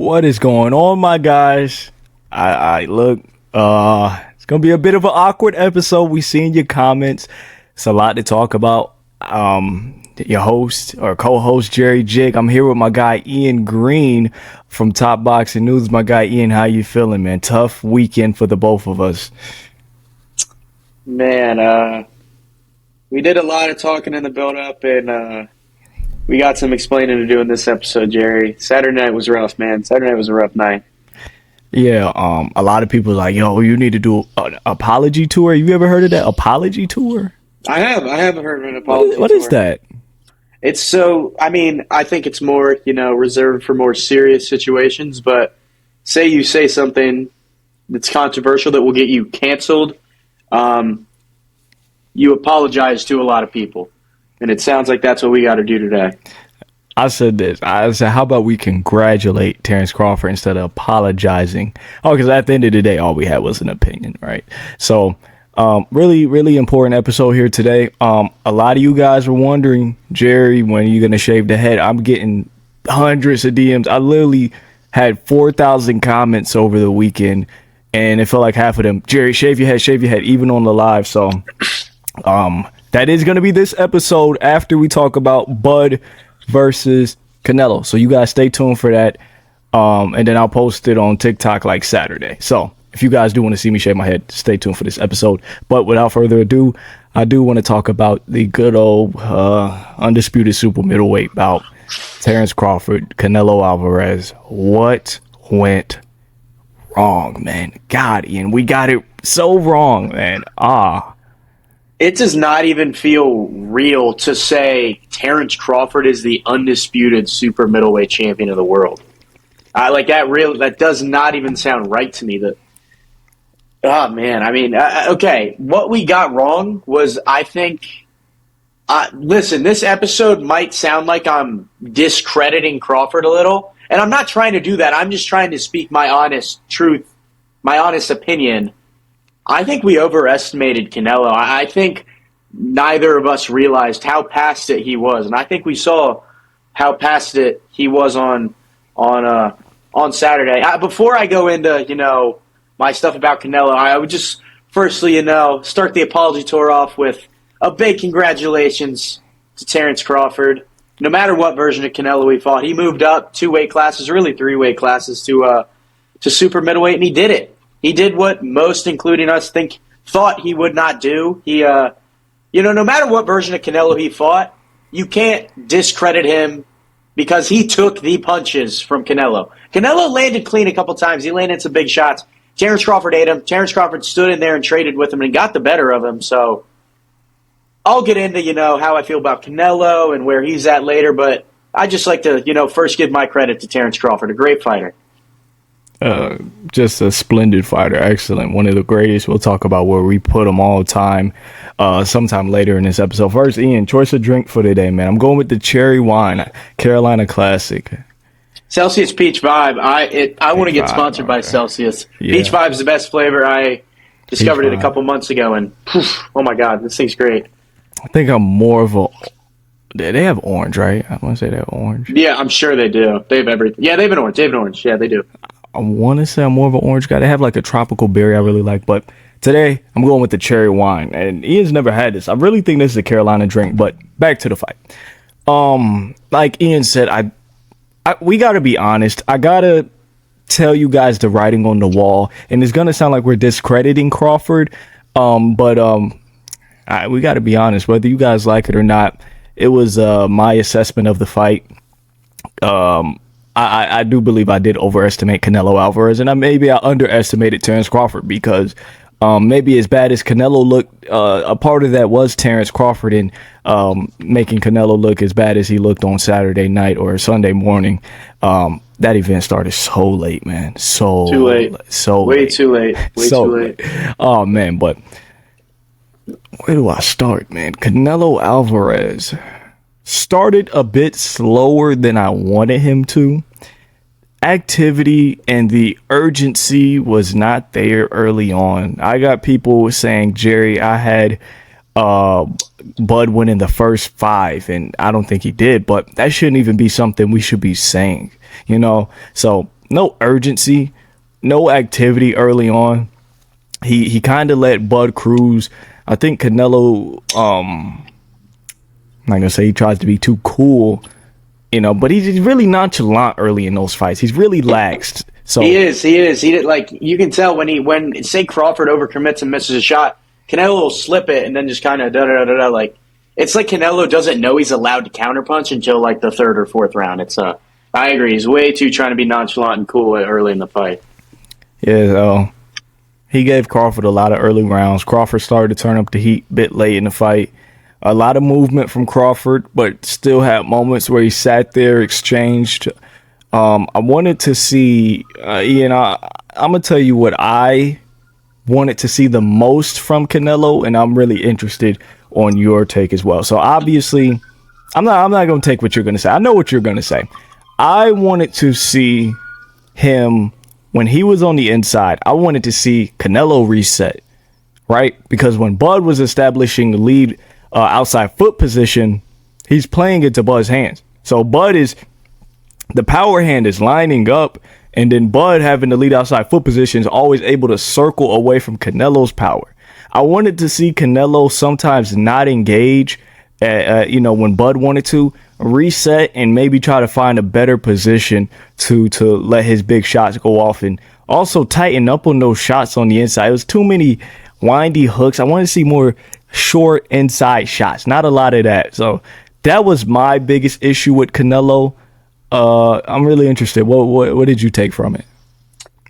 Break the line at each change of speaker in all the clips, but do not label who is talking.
What is going on, my guys? I look, it's gonna be a bit of an awkward episode. We seen your comments. It's a lot to talk about. Your host or co-host Jerry Jig. I'm here with my guy Ian Green from Top Boxing News. My guy Ian, how you feeling, man? Tough weekend for the both of us.
Man, we did a lot of talking in the build-up, and we got some explaining to do in this episode, Jerry. Saturday night was rough, man. Saturday night was a rough night.
Yeah, a lot of people are like, yo, you need to do an apology tour. You ever heard of that apology tour?
I haven't heard of an apology tour.
What is that?
It's so, I think it's more, reserved for more serious situations, but say you say something that's controversial that will get you canceled, you apologize to a lot of people. And it sounds like that's what we got to do today.
I said this. I said, how about we congratulate Terrence Crawford instead of apologizing? Oh, because at the end of the day, all we had was an opinion, right? So, really, really important episode here today. A lot of you guys were wondering, Jerry, when are you going to shave the head? I'm getting hundreds of DMs. I literally had 4,000 comments over the weekend, and it felt like half of them, Jerry, shave your head, even on the live. So, that is going to be this episode after we talk about Bud versus Canelo. So you guys stay tuned for that. And then I'll post it on TikTok like Saturday. So if you guys do want to see me shave my head, stay tuned for this episode. But without further ado, I do want to talk about the good old undisputed super middleweight bout. Terrence Crawford, Canelo Alvarez. What went wrong, man? God, Ian, we got it so wrong, man.
It does not even feel real to say Terrence Crawford is the undisputed super middleweight champion of the world. That does not even sound right to me. Okay, what we got wrong was, I think, listen, this episode might sound like I'm discrediting Crawford a little, and I'm not trying to do that. I'm just trying to speak my honest truth, my honest opinion. I think we overestimated Canelo. I think neither of us realized how past it he was, and I think we saw how past it he was on Saturday. Before I go into my stuff about Canelo, I would just firstly start the apology tour off with a big congratulations to Terrence Crawford. No matter what version of Canelo he fought, he moved up 2 weight classes, really 3 weight classes to super middleweight, and he did it. He did what most, including us, thought he would not do. He, no matter what version of Canelo he fought, you can't discredit him because he took the punches from Canelo. Canelo landed clean a couple times. He landed some big shots. Terrence Crawford ate him. Terrence Crawford stood in there and traded with him and got the better of him. So I'll get into, how I feel about Canelo and where he's at later, but I just like to, first give my credit to Terrence Crawford, a great fighter.
Just a splendid fighter. Excellent. One of the greatest. We'll talk about where we put him all the time sometime later in this episode. First, Ian, choice of drink for today, man. I'm going with the cherry wine, Carolina Classic.
Celsius Peach Vibe. I want to get sponsored by Celsius. Yeah. Peach Vibe is the best flavor. I discovered it a couple months ago, and oh my God, this thing's great.
I think I'm more of a... They have orange, right? I want to say they have orange.
Yeah, I'm sure they do. They have everything. Yeah, they have an orange. Yeah, they do.
I want to say I'm more of an orange guy. They have like a tropical berry I really like, but today I'm going with the cherry wine. And Ian's never had this. I really think this is a Carolina drink, but back to the fight. Like Ian said, we got to be honest. I got to tell you guys the writing on the wall, and it's going to sound like we're discrediting Crawford. But we got to be honest, whether you guys like it or not. It was my assessment of the fight. I do believe I did overestimate Canelo Alvarez, and maybe I underestimated Terrence Crawford because maybe as bad as Canelo looked, a part of that was Terrence Crawford in making Canelo look as bad as he looked on Saturday night or Sunday morning. That event started so late, man.
Too late.
Way
too late. Too late.
Oh, man, but where do I start, man? Canelo Alvarez started a bit slower than I wanted him to. Activity and the urgency was not there early on. I got people saying, Jerry, I had Bud win in the first 5, and I don't think he did, but that shouldn't even be something we should be saying, So no urgency, no activity early on. He kind of let Bud cruise. I think Canelo, I'm not gonna say he tries to be too cool, but he's really nonchalant early in those fights. He's really laxed. So
he is. He did, like, you can tell when say Crawford overcommits and misses a shot, Canelo will slip it and then just kind of da-da-da-da-da. Like, it's like Canelo doesn't know he's allowed to counterpunch until, like, the third or fourth round. I agree. He's way too trying to be nonchalant and cool early in the fight.
Yeah, he gave Crawford a lot of early rounds. Crawford started to turn up the heat a bit late in the fight. A lot of movement from Crawford, but still had moments where he sat there, exchanged. I wanted to see, Ian, I'm going to tell you what I wanted to see the most from Canelo, and I'm really interested on your take as well. So obviously, I'm not going to take what you're going to say. I know what you're going to say. I wanted to see him, when he was on the inside, I wanted to see Canelo reset, right? Because when Bud was establishing the lead outside foot position, he's playing it to Bud's hands. So the power hand is lining up, and then Bud, having the lead outside foot position, is always able to circle away from Canelo's power. I wanted to see Canelo sometimes not engage, when Bud wanted to reset and maybe try to find a better position to let his big shots go off, and also tighten up on those shots on the inside. It was too many windy hooks. I want to see more short inside shots, not a lot of that. So that was my biggest issue with Canelo. I'm really interested. What did you take from it?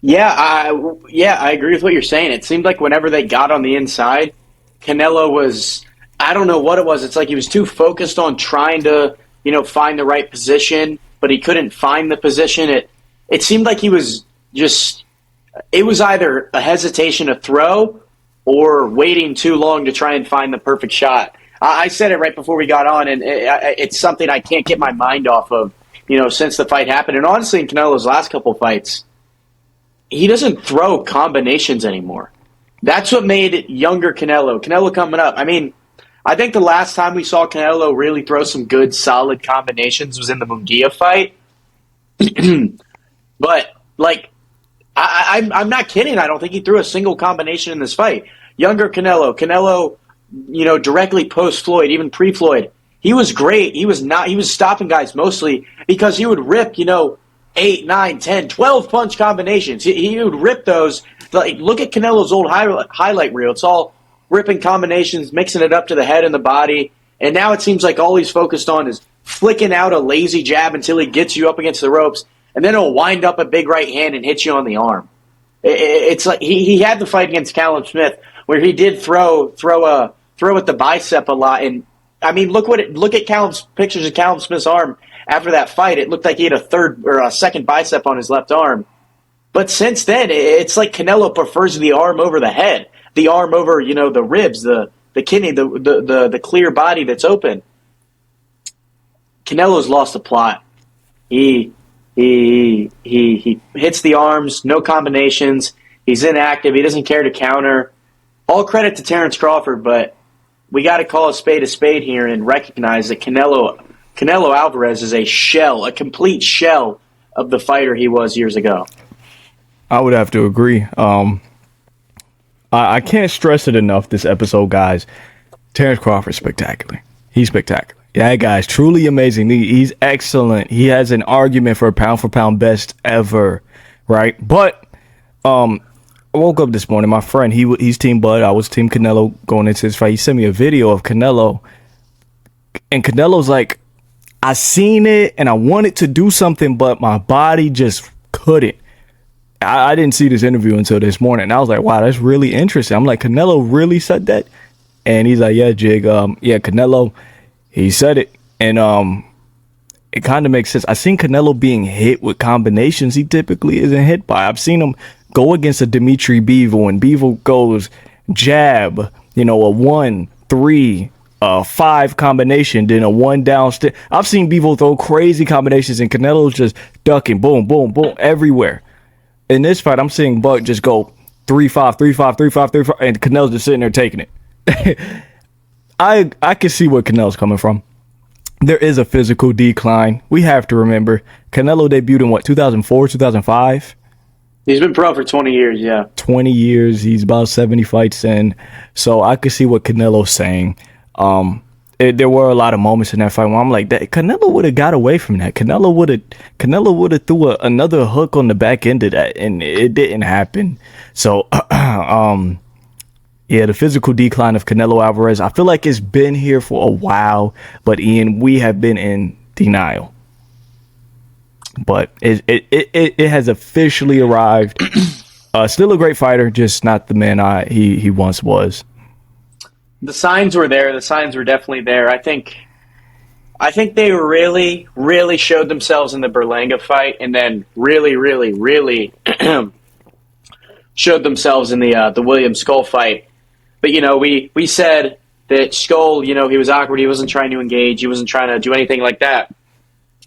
Yeah, I agree with what you're saying. It seemed like whenever they got on the inside, Canelo was, I don't know what it was. It's like he was too focused on trying to, find the right position, but he couldn't find the position. It seemed like he was just, it was either a hesitation to throw or waiting too long to try and find the perfect shot. I said it right before we got on, and it's something I can't get my mind off of, since the fight happened. And honestly, in Canelo's last couple fights, he doesn't throw combinations anymore. That's what made younger Canelo coming up. I mean, I think the last time we saw Canelo really throw some good, solid combinations was in the Munguia fight. But, like, I'm not kidding. I don't think he threw a single combination in this fight. Younger Canelo, directly post-Floyd, even pre-Floyd, he was great. He was stopping guys mostly because he would rip, 8, 9, 10, 12 punch combinations. He would rip those. Like, look at Canelo's old highlight reel. It's all ripping combinations, mixing it up to the head and the body. And now it seems like all he's focused on is flicking out a lazy jab until he gets you up against the ropes, and then he'll wind up a big right hand and hit you on the arm. It's like he had the fight against Callum Smith where he did throw at the bicep a lot. And I mean, look at Callum's pictures of Callum Smith's arm after that fight. It looked like he had a third or a second bicep on his left arm. But since then, it's like Canelo prefers the arm over the head, the arm over the ribs, the kidney, the clear body that's open. Canelo's lost the plot. He hits the arms, no combinations. He's inactive. He doesn't care to counter. All credit to Terence Crawford, but we got to call a spade here and recognize that Canelo Alvarez is a complete shell of the fighter he was years ago.
I would have to agree. I can't stress it enough this episode, guys. Terence Crawford, spectacular. He's spectacular. Yeah, that guy's truly amazing. He's excellent. He has an argument for pound best ever, right? But I woke up this morning. My friend, he's Team Bud. I was Team Canelo going into this fight. He sent me a video of Canelo, and Canelo's like, I seen it and I wanted to do something, but my body just couldn't. I didn't see this interview until this morning, and I was like, wow, that's really interesting. I'm like, Canelo really said that? And he's like, yeah, Jig, Canelo, he said it. And it kind of makes sense. I've seen Canelo being hit with combinations he typically isn't hit by. I've seen him go against a Dimitri Bivol, and Bivol goes jab, a 1-3 5 combination, then a 1 down stick. I've seen Bivol throw crazy combinations, and Canelo's just ducking, boom, boom, boom, everywhere. In this fight, I'm seeing Buck just go 3-5, 3-5, 3-5, 3-5, and Canelo's just sitting there taking it. I can see where Canelo's coming from. there is a physical decline. We have to remember Canelo debuted in what, 2004, 2005?
He's been pro for 20 years, yeah.
20 years. He's about 70 fights in. So I could see what Canelo's saying. There were a lot of moments in that fight where I'm like, that Canelo would have got away from that. Canelo would have threw another hook on the back end of that, and it didn't happen. So, yeah, the physical decline of Canelo Alvarez, I feel like it's been here for a while, but Ian, we have been in denial. But it has officially arrived. Still a great fighter, just not the man he once was.
The signs were there. The signs were definitely there. I think they really, really showed themselves in the Berlanga fight, and then really, really, really showed themselves in the William Skull fight. But, we said that Skull, he was awkward. He wasn't trying to engage. He wasn't trying to do anything like that.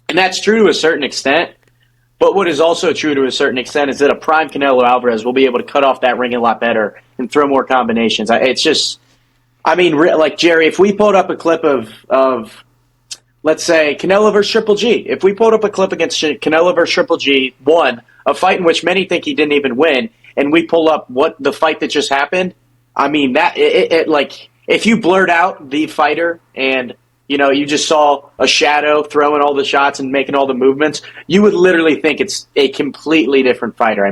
And that's true to a certain extent. But what is also true to a certain extent is that a prime Canelo Alvarez will be able to cut off that ring a lot better and throw more combinations. It's just, like, Jerry, if we pulled up a clip of let's say, Canelo versus Triple G, if we pulled up a clip against Canelo versus Triple G, a fight in which many think he didn't even win, and we pull up what the fight that just happened, like, if you blurred out the fighter and, you just saw a shadow throwing all the shots and making all the movements, you would literally think it's a completely different fighter.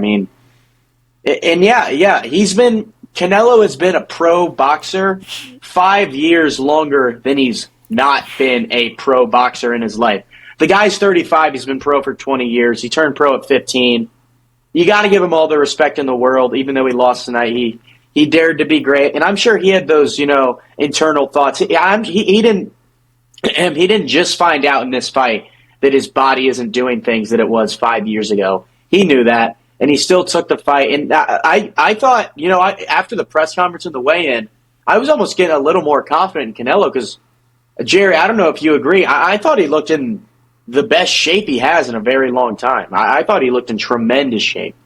Canelo has been a pro boxer 5 years longer than he's not been a pro boxer in his life. The guy's 35. He's been pro for 20 years. He turned pro at 15. You got to give him all the respect in the world, even though he lost tonight. He dared to be great, and I'm sure he had those, internal thoughts. He didn't just find out in this fight that his body isn't doing things that it was 5 years ago. He knew that, and he still took the fight. And I thought, after the press conference and the weigh-in, I was almost getting a little more confident in Canelo because, Jerry, I don't know if you agree. I thought he looked in the best shape he has in a very long time. I thought he looked in tremendous shape.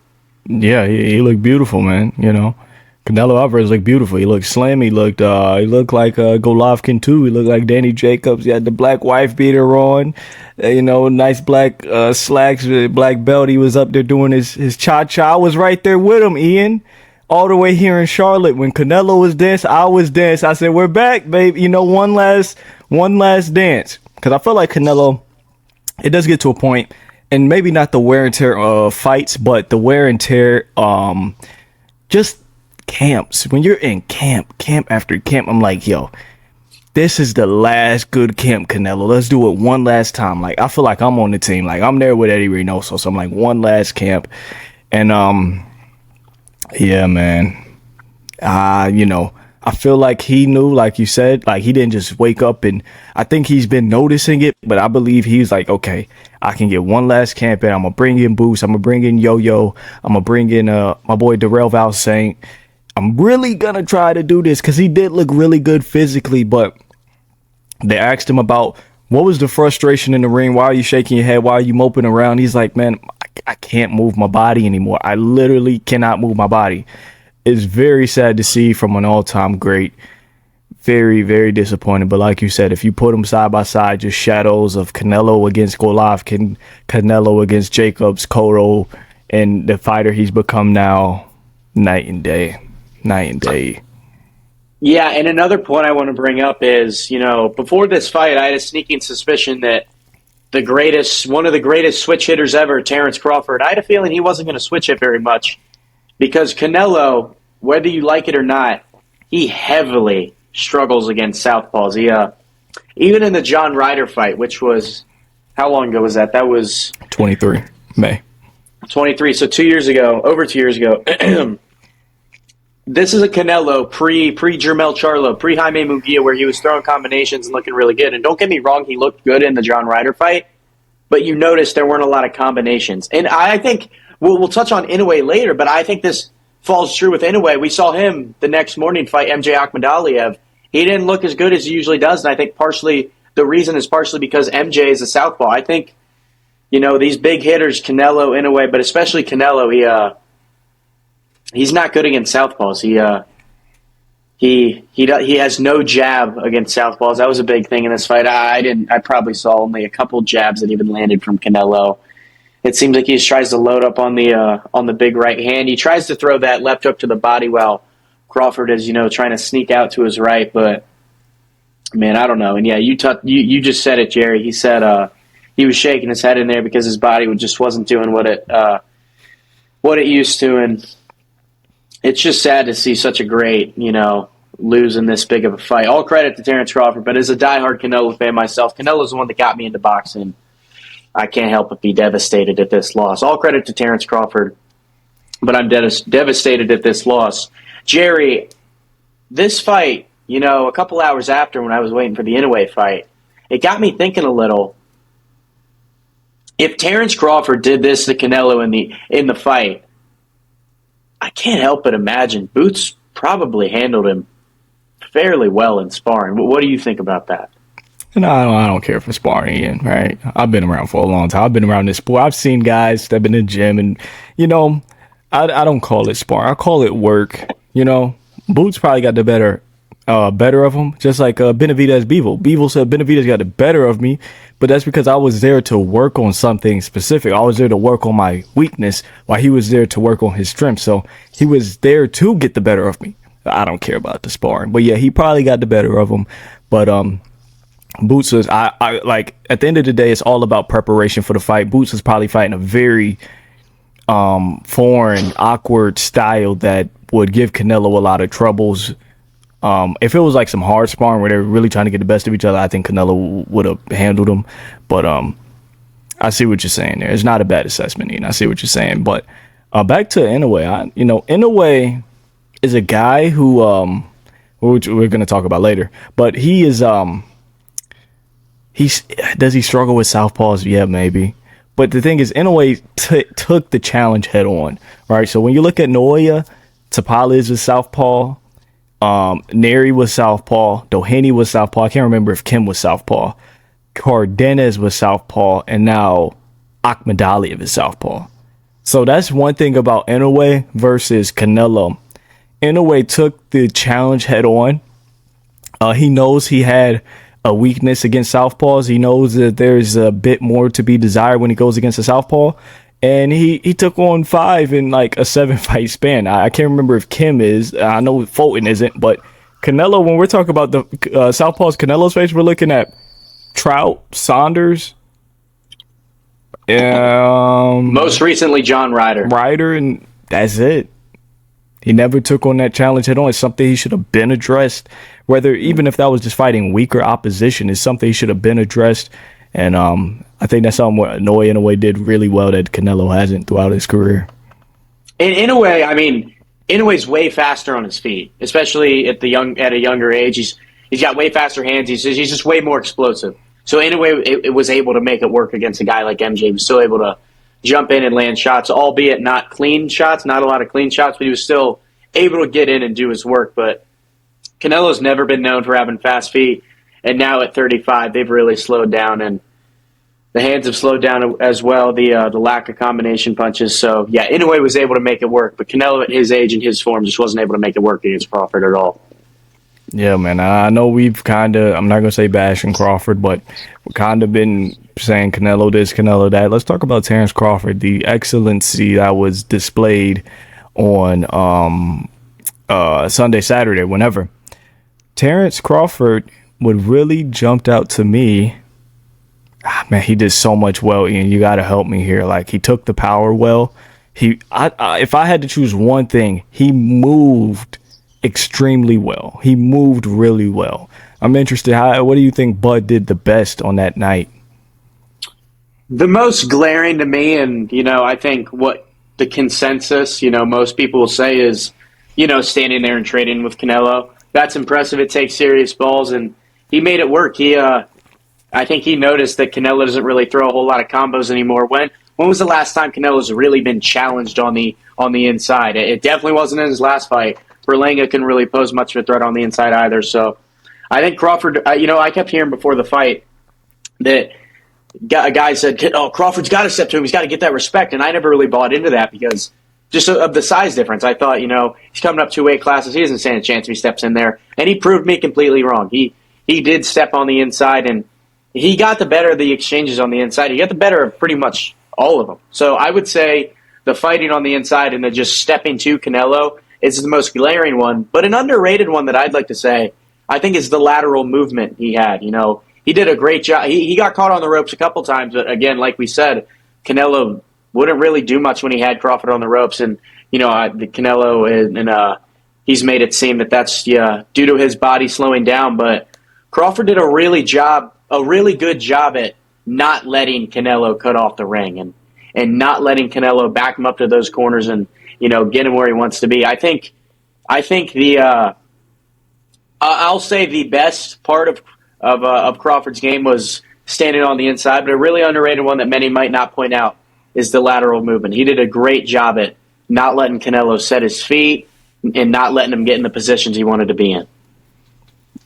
Yeah, he looked beautiful, man, Canelo Alvarez looked beautiful. He looked slim. He looked like Golovkin too. He looked like Danny Jacobs. He had the black wife beater on, nice black slacks, black belt. He was up there doing his cha-cha. I was right there with him, Ian, all the way here in Charlotte. When Canelo was dancing, I was dancing. I said, "We're back, babe. One last dance." Because I feel like Canelo, it does get to a point, and maybe not the wear and tear of fights, but the wear and tear, just camps. When you're in camp after camp, I'm like, yo, this is the last good camp, Canelo. Let's do it one last time. Like, I feel like I'm on the team. Like, I'm there with Eddie Reynoso. So I'm like, one last camp. And, yeah, man. I feel like he knew, like you said, like he didn't just wake up, and I think he's been noticing it, but I believe he's like, okay, I can get one last camp in. I'm going to bring in Boost. I'm going to bring in Yo-Yo. I'm going to bring in my boy Darrell Valsaint. I'm really going to try to do this because he did look really good physically, but they asked him about what was the frustration in the ring? Why are you shaking your head? Why are you moping around? He's like, man, I can't move my body anymore. I literally cannot move my body. It's very sad to see from an all-time great. Very, very disappointing. But like you said, if you put them side by side, just shadows of Canelo against Golovkin, Canelo against Jacobs, Cotto, and the fighter he's become now, night and day. Night and day.
Yeah, and another point I want to bring up is, before this fight, I had a sneaking suspicion that one of the greatest switch hitters ever, Terence Crawford, I had a feeling he wasn't going to switch it very much because Canelo, whether you like it or not, he heavily struggles against southpaws. He, even in the John Ryder fight, which was, how long ago was that? That was
23 May.
23, so 2 years ago, over 2 years ago. This is a Canelo pre-Jermel Charlo, pre-Jaime Munguia, where he was throwing combinations and looking really good. And don't get me wrong, he looked good in the John Ryder fight, but you noticed there weren't a lot of combinations. And I think we'll touch on Inaway later, but I think this falls true with Inaway. We saw him the next morning fight MJ Akmadaliev. He didn't look as good as he usually does, and I think the reason is partially because MJ is a southpaw. I think, these big hitters, Canelo, Inaway, but especially Canelo, he's not good against southpaws. he has no jab against southpaws. That was a big thing in this fight. I probably saw only a couple jabs that even landed from Canelo. It seems like he just tries to load up on the big right hand. He tries to throw that left hook to the body while Crawford is, trying to sneak out to his right. But man, I don't know. And yeah, you just said it, Jerry. He said he was shaking his head in there because his body just wasn't doing what it used to, and it's just sad to see such a great, lose in this big of a fight. All credit to Terence Crawford, but as a diehard Canelo fan myself, Canelo's the one that got me into boxing. I can't help but be devastated at this loss. All credit to Terence Crawford, but I'm devastated at this loss. Jerry, this fight, a couple hours after when I was waiting for the Inaway fight, it got me thinking a little. If Terence Crawford did this to Canelo in the fight, I can't help but imagine Boots probably handled him fairly well in sparring. What do you think about that?
No, I don't care for sparring, Ian, right? I've been around for a long time. I've been around this sport. I've seen guys that have been in the gym, and, I don't call it sparring. I call it work. Boots probably got the better of him, just like Benavidez Bivol. Bivol said Benavidez got the better of me, but that's because I was there to work on something specific. I was there to work on my weakness while he was there to work on his strength. So he was there to get the better of me. I don't care about the sparring, but yeah, he probably got the better of him. But Boots was I like at the end of the day, it's all about preparation for the fight. Boots was probably fighting a very foreign, awkward style that would give Canelo a lot of troubles. If it was like some hard sparring where they're really trying to get the best of each other, I think Canelo would have handled him. But I see what you're saying there. It's not a bad assessment, Ian. I see what you're saying. But back to Inaway. Inaway is a guy who which we're going to talk about later. But he is does he struggle with southpaws? Yeah, maybe. But the thing is, Inaway took the challenge head on, right? So when you look at Naoya, Tapales was southpaw, Neri was southpaw, Doheny was southpaw. I can't remember if Kim was southpaw. Cardenas was southpaw, and now Akmadaliev is southpaw. So that's one thing about Inaway versus Canelo. Inaway took the challenge head on. He knows he had a weakness against southpaws. He knows that there's a bit more to be desired when he goes against a southpaw. And he took on 5 in like a 7-fight span. I can't remember if Kim is. I know Fulton isn't. But Canelo, when we're talking about the southpaws Canelo's face, we're looking at Trout, Saunders.
Most recently, John Ryder.
And that's it. He never took on that challenge head on. It's something he should have been addressed. Whether, even if that was just fighting weaker opposition, it's something he should have been addressed. And I think that's something what Inaway in a way did really well that Canelo hasn't throughout his career. In a way, Inaway's way faster on his feet, especially at a younger age. He's got way faster hands. He's just way more explosive. So Inaway it was able to make it work against a guy like MJ. He was still able to jump in and land shots, albeit not clean shots, not a lot of clean shots, but he was still able to get in and do his work. But Canelo's never been known for having fast feet, and now at 35, they've really slowed down, and the hands have slowed down as well, the lack of combination punches. So, yeah, Inaway was able to make it work, but Canelo at his age and his form just wasn't able to make it work against Crawford at all. Yeah, man, I know we've kind of, I'm not going to say bashing Crawford, but we've kind of been saying Canelo this, Canelo that. Let's talk about Terence Crawford, the excellency that was displayed on Sunday, Saturday, whenever. Terence Crawford would really jumped out to me. Man, he did so much well, Ian. You got to help me here. Like, he took the power well. If I had to choose one thing, he moved extremely well. He moved really well. I'm interested. What do you think Bud did the best on that night?
The most glaring to me, and I think what the consensus, most people will say is, standing there and trading with Canelo. That's impressive. It takes serious balls, and he made it work. I think he noticed that Canelo doesn't really throw a whole lot of combos anymore. When was the last time Canelo's really been challenged on the inside? It definitely wasn't in his last fight. Berlanga couldn't really pose much of a threat on the inside either. So I think Crawford, I kept hearing before the fight that a guy said, "Oh, Crawford's got to step to him. He's got to get that respect." And I never really bought into that because just of the size difference. I thought, he's coming up 2 weight classes. He doesn't stand a chance if he steps in there. And he proved me completely wrong. He did step on the inside, and he got the better of the exchanges on the inside. He got the better of pretty much all of them. So I would say the fighting on the inside and the just stepping to Canelo is the most glaring one. But an underrated one that I'd like to say, I think, is the lateral movement he had. He did a great job. He got caught on the ropes a couple times, but again, like we said, Canelo wouldn't really do much when he had Crawford on the ropes, and the Canelo and he's made it seem that that's due to his body slowing down. But Crawford did a really good job at not letting Canelo cut off the ring and not letting Canelo back him up to those corners and get him where he wants to be. I think the I'll say the best part of Crawford's game was standing on the inside, but a really underrated one that many might not point out is the lateral movement. He did a great job at not letting Canelo set his feet and not letting him get in the positions he wanted to be in.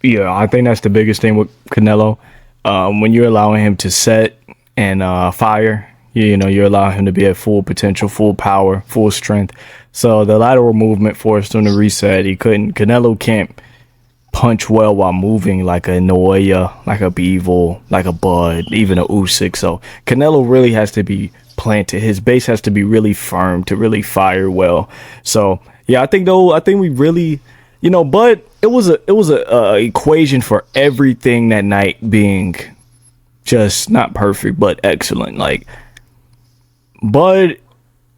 Yeah, I think that's the biggest thing with Canelo. When you're allowing him to set and fire, you're allowing him to be at full potential, full power, full strength. So the lateral movement forced him to reset. Canelo can't punch well while moving like a Inaway, like a Bivol, like a Bud, even a Usyk. So Canelo really has to be planted. His base has to be really firm to really fire well. So yeah, I think we really, but it was a equation for everything that night being just not perfect but excellent. But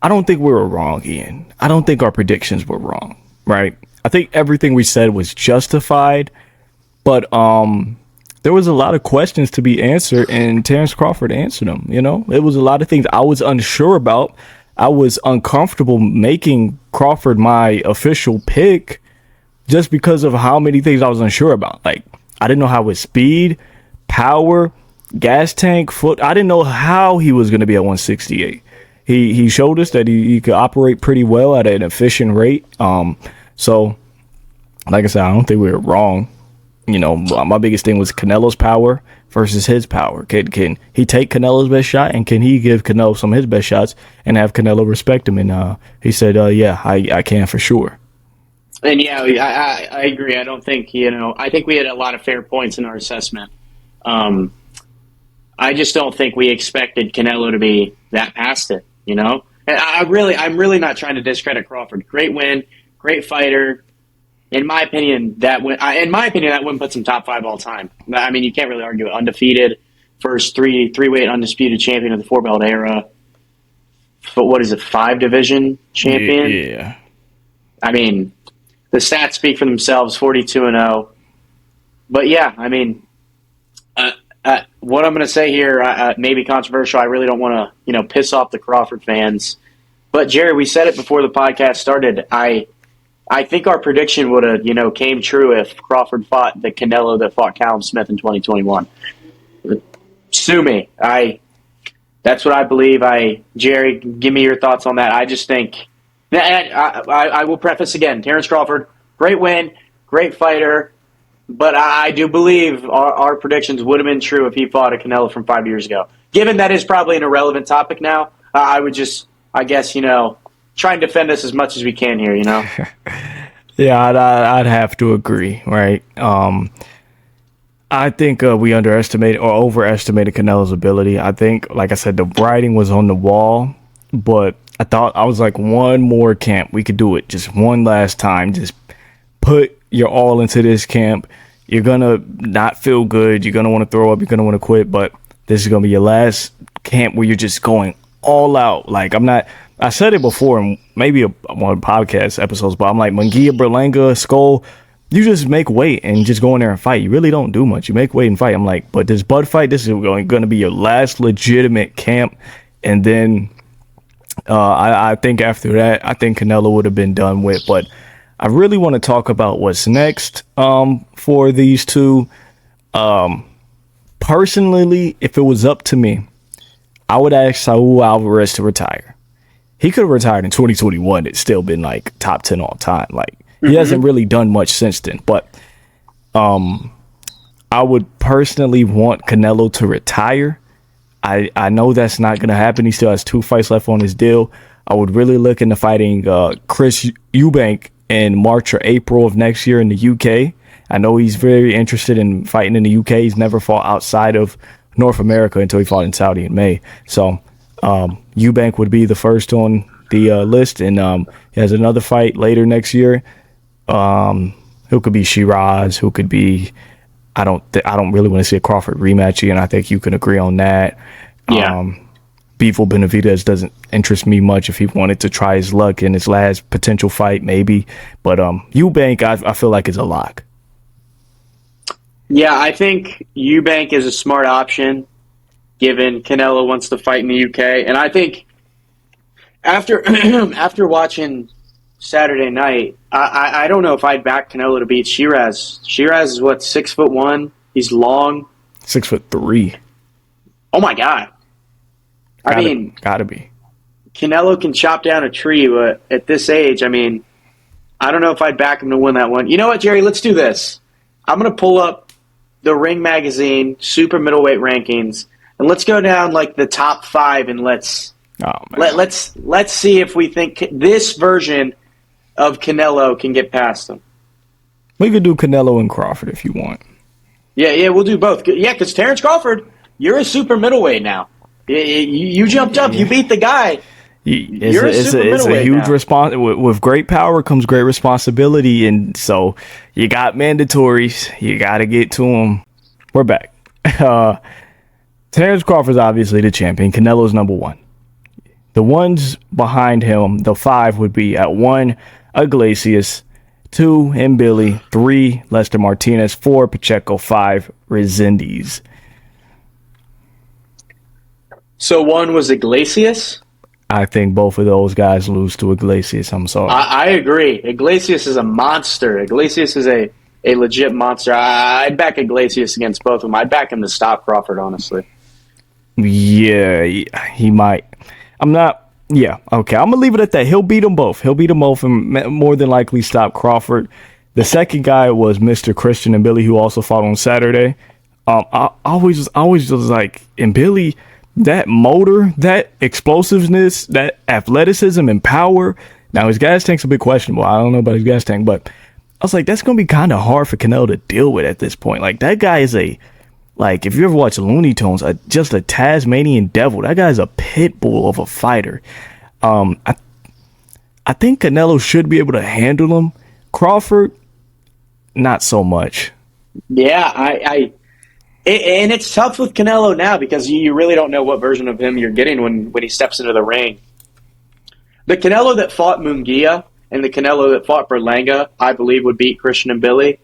I don't think we were wrong, Ian. I don't think our predictions were wrong, right? I think everything we said was justified, but there was a lot of questions to be answered, and Terence Crawford answered them. It was a lot of things I was unsure about. I was uncomfortable making Crawford my official pick just because of how many things I was unsure about. I didn't know how his speed, power, gas tank, foot. I didn't know how he was going to be at 168. He showed us that he could operate pretty well at an efficient rate. So, like I said, I don't think we were wrong. My biggest thing was Canelo's power versus his power. Can he take Canelo's best shot, and can he give Canelo some of his best shots and have Canelo respect him? And he said, yeah, I can for sure.
And yeah, I agree. I don't think, I think we had a lot of fair points in our assessment. I just don't think we expected Canelo to be that past it, And I'm really not trying to discredit Crawford. Great win, great fighter. In my opinion, that win puts him top 5 all time. I mean, you can't really argue it. Undefeated, first three-weight undisputed champion of the 4-belt era. But what is it, 5-division champion?
Yeah.
I mean, the stats speak for themselves, 42-0. But yeah, I mean, what I'm going to say here may be controversial. I really don't want to, piss off the Crawford fans. But Jerry, we said it before the podcast started. I think our prediction would have, came true if Crawford fought the Canelo that fought Callum Smith in 2021. Sue me. That's what I believe. Jerry, give me your thoughts on that. I just think, I will preface again, Terence Crawford, great win, great fighter, but I do believe our predictions would have been true if he fought a Canelo from 5 years ago. Given that is probably an irrelevant topic now, I would just, try and defend us as much as we can here,
Yeah, I'd have to agree, right? I think we underestimated or overestimated Canelo's ability. I think, like I said, the writing was on the wall, but I was like, one more camp, we could do it. Just one last time. Just put your all into this camp. You're going to not feel good. You're going to want to throw up. You're going to want to quit, but this is going to be your last camp where you're just going all out. I said it before in maybe one podcast episodes, but I'm like, Munguia, Berlanga, Skull, you just make weight and just go in there and fight. You really don't do much. You make weight and fight. I'm like, but this Bud fight, this is going to be your last legitimate camp. And then I think after that, I think Canelo would have been done with. But I really want to talk about what's next for these two. Personally, if it was up to me, I would ask Saul Alvarez to retire. He could have retired in 2021. It's still been top 10 all time. He hasn't really done much since then. But I would personally want Canelo to retire. I know that's not going to happen. He still has 2 fights left on his deal. I would really look into fighting Chris Eubank in March or April of next year in the UK. I know he's very interested in fighting in the UK. He's never fought outside of North America until he fought in Saudi in May. So Eubank would be the first on the list, and he has another fight later next year. Who could be Shiraz? Who could be? I don't really want to see a Crawford rematch, and I think you can agree on that.
Yeah.
Bivol Benavidez doesn't interest me much. If he wanted to try his luck in his last potential fight, maybe. But Eubank, I feel like is a lock.
Yeah, I think Eubank is a smart option, given Canelo wants to fight in the UK. And I think after after watching Saturday night, I don't know if I'd back Canelo to beat Shiraz. Shiraz is what, 6'1"? He's long.
6'3".
Oh my God.
Gotta be.
Canelo can chop down a tree, but at this age, I don't know if I'd back him to win that one. You know what, Jerry? Let's do this. I'm going to pull up the Ring Magazine super middleweight rankings, and let's go down like the top 5, and let's see if we think this version of Canelo can get past him.
We could do Canelo and Crawford if you want.
Yeah, we'll do both. Yeah, because Terrence Crawford, you're a super middleweight now. You jumped up. You beat the guy.
It's a huge response. With great power comes great responsibility, and so you got mandatories. You got to get to them. We're back. Terrence Crawford's obviously the champion. Canelo's number 1. The ones behind him, the 5 would be at 1, Iglesias, 2, Mbili, 3, Lester Martinez, 4, Pacheco, 5, Resendiz.
So 1 was Iglesias?
I think both of those guys lose to Iglesias. I'm sorry.
I agree. Iglesias is a monster. Iglesias is a legit monster. I'd back Iglesias against both of them. I'd back him to stop Crawford, honestly.
Yeah, he might. Yeah, okay. I'm going to leave it at that. He'll beat them both. He'll beat them both and more than likely stop Crawford. The second guy was Mr. Christian Mbili, who also fought on Saturday. I always was like, Mbili, that motor, that explosiveness, that athleticism and power. Now, his gas tank's a bit questionable. I don't know about his gas tank, but I was like, that's going to be kind of hard for Canelo to deal with at this point. Like, that guy is if you ever watch Looney Tunes, just a Tasmanian devil. That guy's a pit bull of a fighter. I think Canelo should be able to handle him. Crawford, not so much.
Yeah, and it's tough with Canelo now because you really don't know what version of him you're getting when he steps into the ring. The Canelo that fought Munguia and the Canelo that fought Berlanga, I believe, would beat Christian Mbili.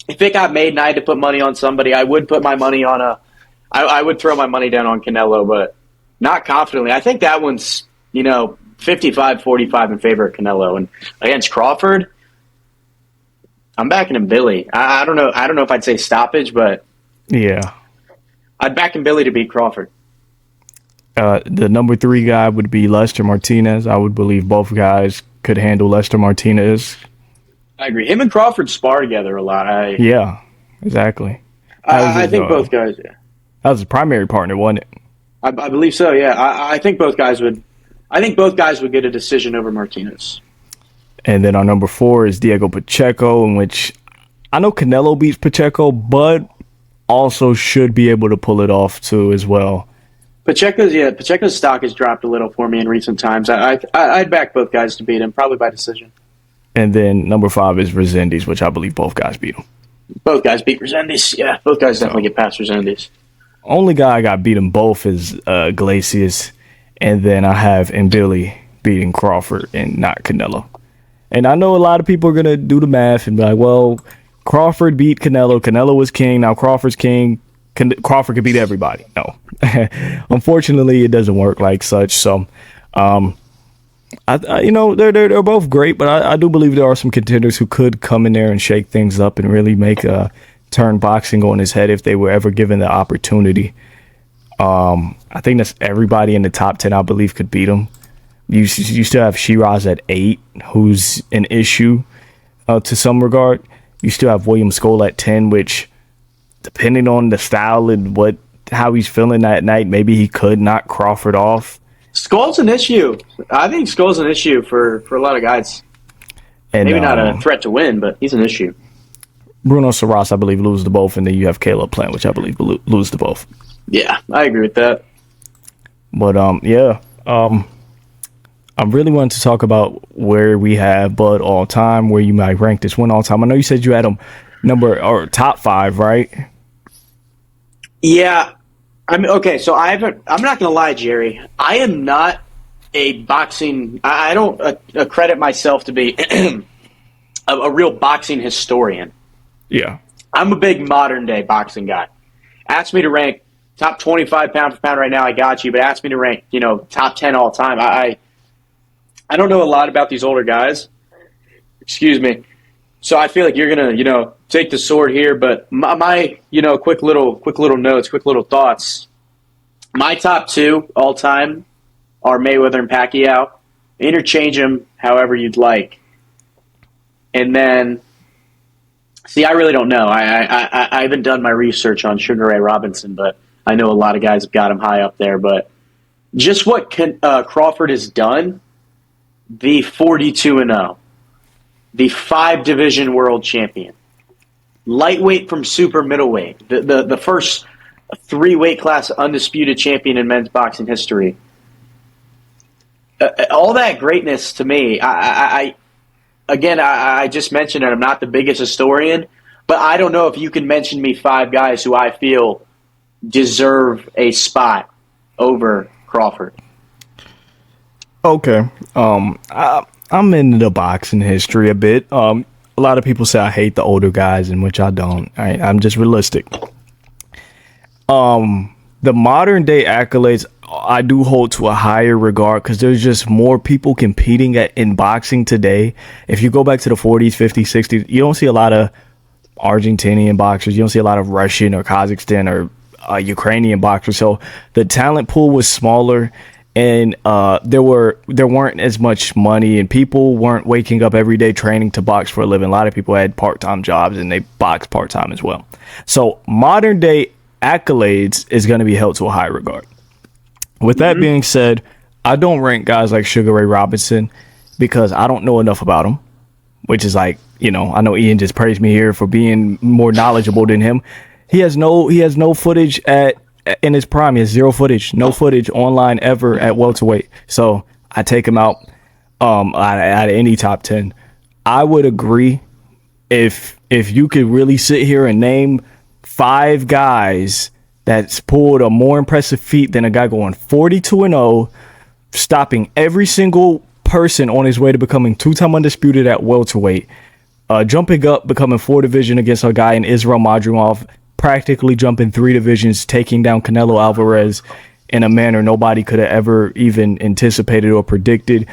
If it got made and I had to put money on somebody, I would put my money on I would throw my money down on Canelo, but not confidently. I think that one's 55-45 in favor of Canelo, and against Crawford, I'm backing him Billy. I don't know if I'd say stoppage, but
yeah,
I'd back him Billy to beat Crawford.
The number 3 guy would be Lester Martinez. I would believe both guys could handle Lester Martinez.
I agree. Him and Crawford spar together a lot.
Yeah, exactly.
I think both guys. Yeah.
That was his primary partner, wasn't it?
I believe so. Yeah, I think both guys would. I think both guys would get a decision over Martinez.
And then our number 4 is Diego Pacheco, in which I know Canelo beats Pacheco, but also should be able to pull it off too as well.
Pacheco's stock has dropped a little for me in recent times. I'd back both guys to beat him, probably by decision.
And then number 5 is Resendiz, which I believe both guys beat him.
Both guys beat Resendiz. Yeah, both guys definitely get past Resendiz.
Only guy I got beat them both is Iglesias, and then I have Mbili beating Crawford and not Canelo. And I know a lot of people are going to do the math and be like, well, Crawford beat Canelo. Canelo was king. Now Crawford's king. Crawford could beat everybody. No. Unfortunately, it doesn't work like such. So, they're both great, but I do believe there are some contenders who could come in there and shake things up and really make turn boxing on his head if they were ever given the opportunity. I think that's everybody in the top 10, I believe, could beat him. You still have Shiraz at 8, who's an issue to some regard. You still have William Skoll at 10, which, depending on the style and how he's feeling that night, maybe he could knock Crawford off.
Skull's an issue. I think Skull's an issue for a lot of guys.
And,
maybe not a threat to win, but he's an issue.
Bruno Saras, I believe, lose to both, and then you have Caleb Plant, which I believe lose to both.
Yeah, I agree with that.
But I really wanted to talk about where we have Bud all time, where you might rank this one all time. I know you said you had him top 5, right?
Yeah. Okay, so I'm not going to lie, Jerry. I am not a boxing. I don't accredit myself to be a real boxing historian.
Yeah.
I'm a big modern day boxing guy. Ask me to rank top 25 pound for pound right now, I got you. But ask me to rank, top 10 all time. I don't know a lot about these older guys. Excuse me. So I feel like you're gonna, take the sword here. But my quick little notes, quick little thoughts. My top 2 all time are Mayweather and Pacquiao. Interchange them however you'd like. And then, see, I really don't know. I haven't done my research on Sugar Ray Robinson, but I know a lot of guys have got him high up there. But just what Crawford has done, the 42-0, the 5-division world champion, lightweight from super middleweight, the first 3-weight class undisputed champion in men's boxing history. All that greatness to me, I just mentioned it, I'm not the biggest historian, but I don't know if you can mention me 5 guys who I feel deserve a spot over Crawford.
Okay. I'm into the boxing history a bit. A lot of people say I hate the older guys, in which I don't. I'm just realistic. The modern day accolades I do hold to a higher regard because there's just more people competing in boxing today. If you go back to the 40s, 50s, 60s, you don't see a lot of Argentinian boxers. You don't see a lot of Russian or Kazakhstan or Ukrainian boxers. So the talent pool was smaller. And there weren't as much money, and people weren't waking up every day training to box for a living. A lot of people had part-time jobs, and they boxed part-time as well. So modern day accolades is going to be held to a high regard. With that being said, I don't rank guys like Sugar Ray Robinson because I don't know enough about him, which is like, I know Ian just praised me here for being more knowledgeable than him. He has no footage in his prime. He has 0 footage, no footage online ever at welterweight. So I take him out out of any top 10. I would agree if you could really sit here and name 5 guys that's pulled a more impressive feat than a guy going 42-0, stopping every single person on his way to becoming 2-time undisputed at welterweight, jumping up, becoming 4 division against a guy in Israel Madrimov, practically jumping 3 divisions, taking down Canelo Alvarez in a manner nobody could have ever even anticipated or predicted.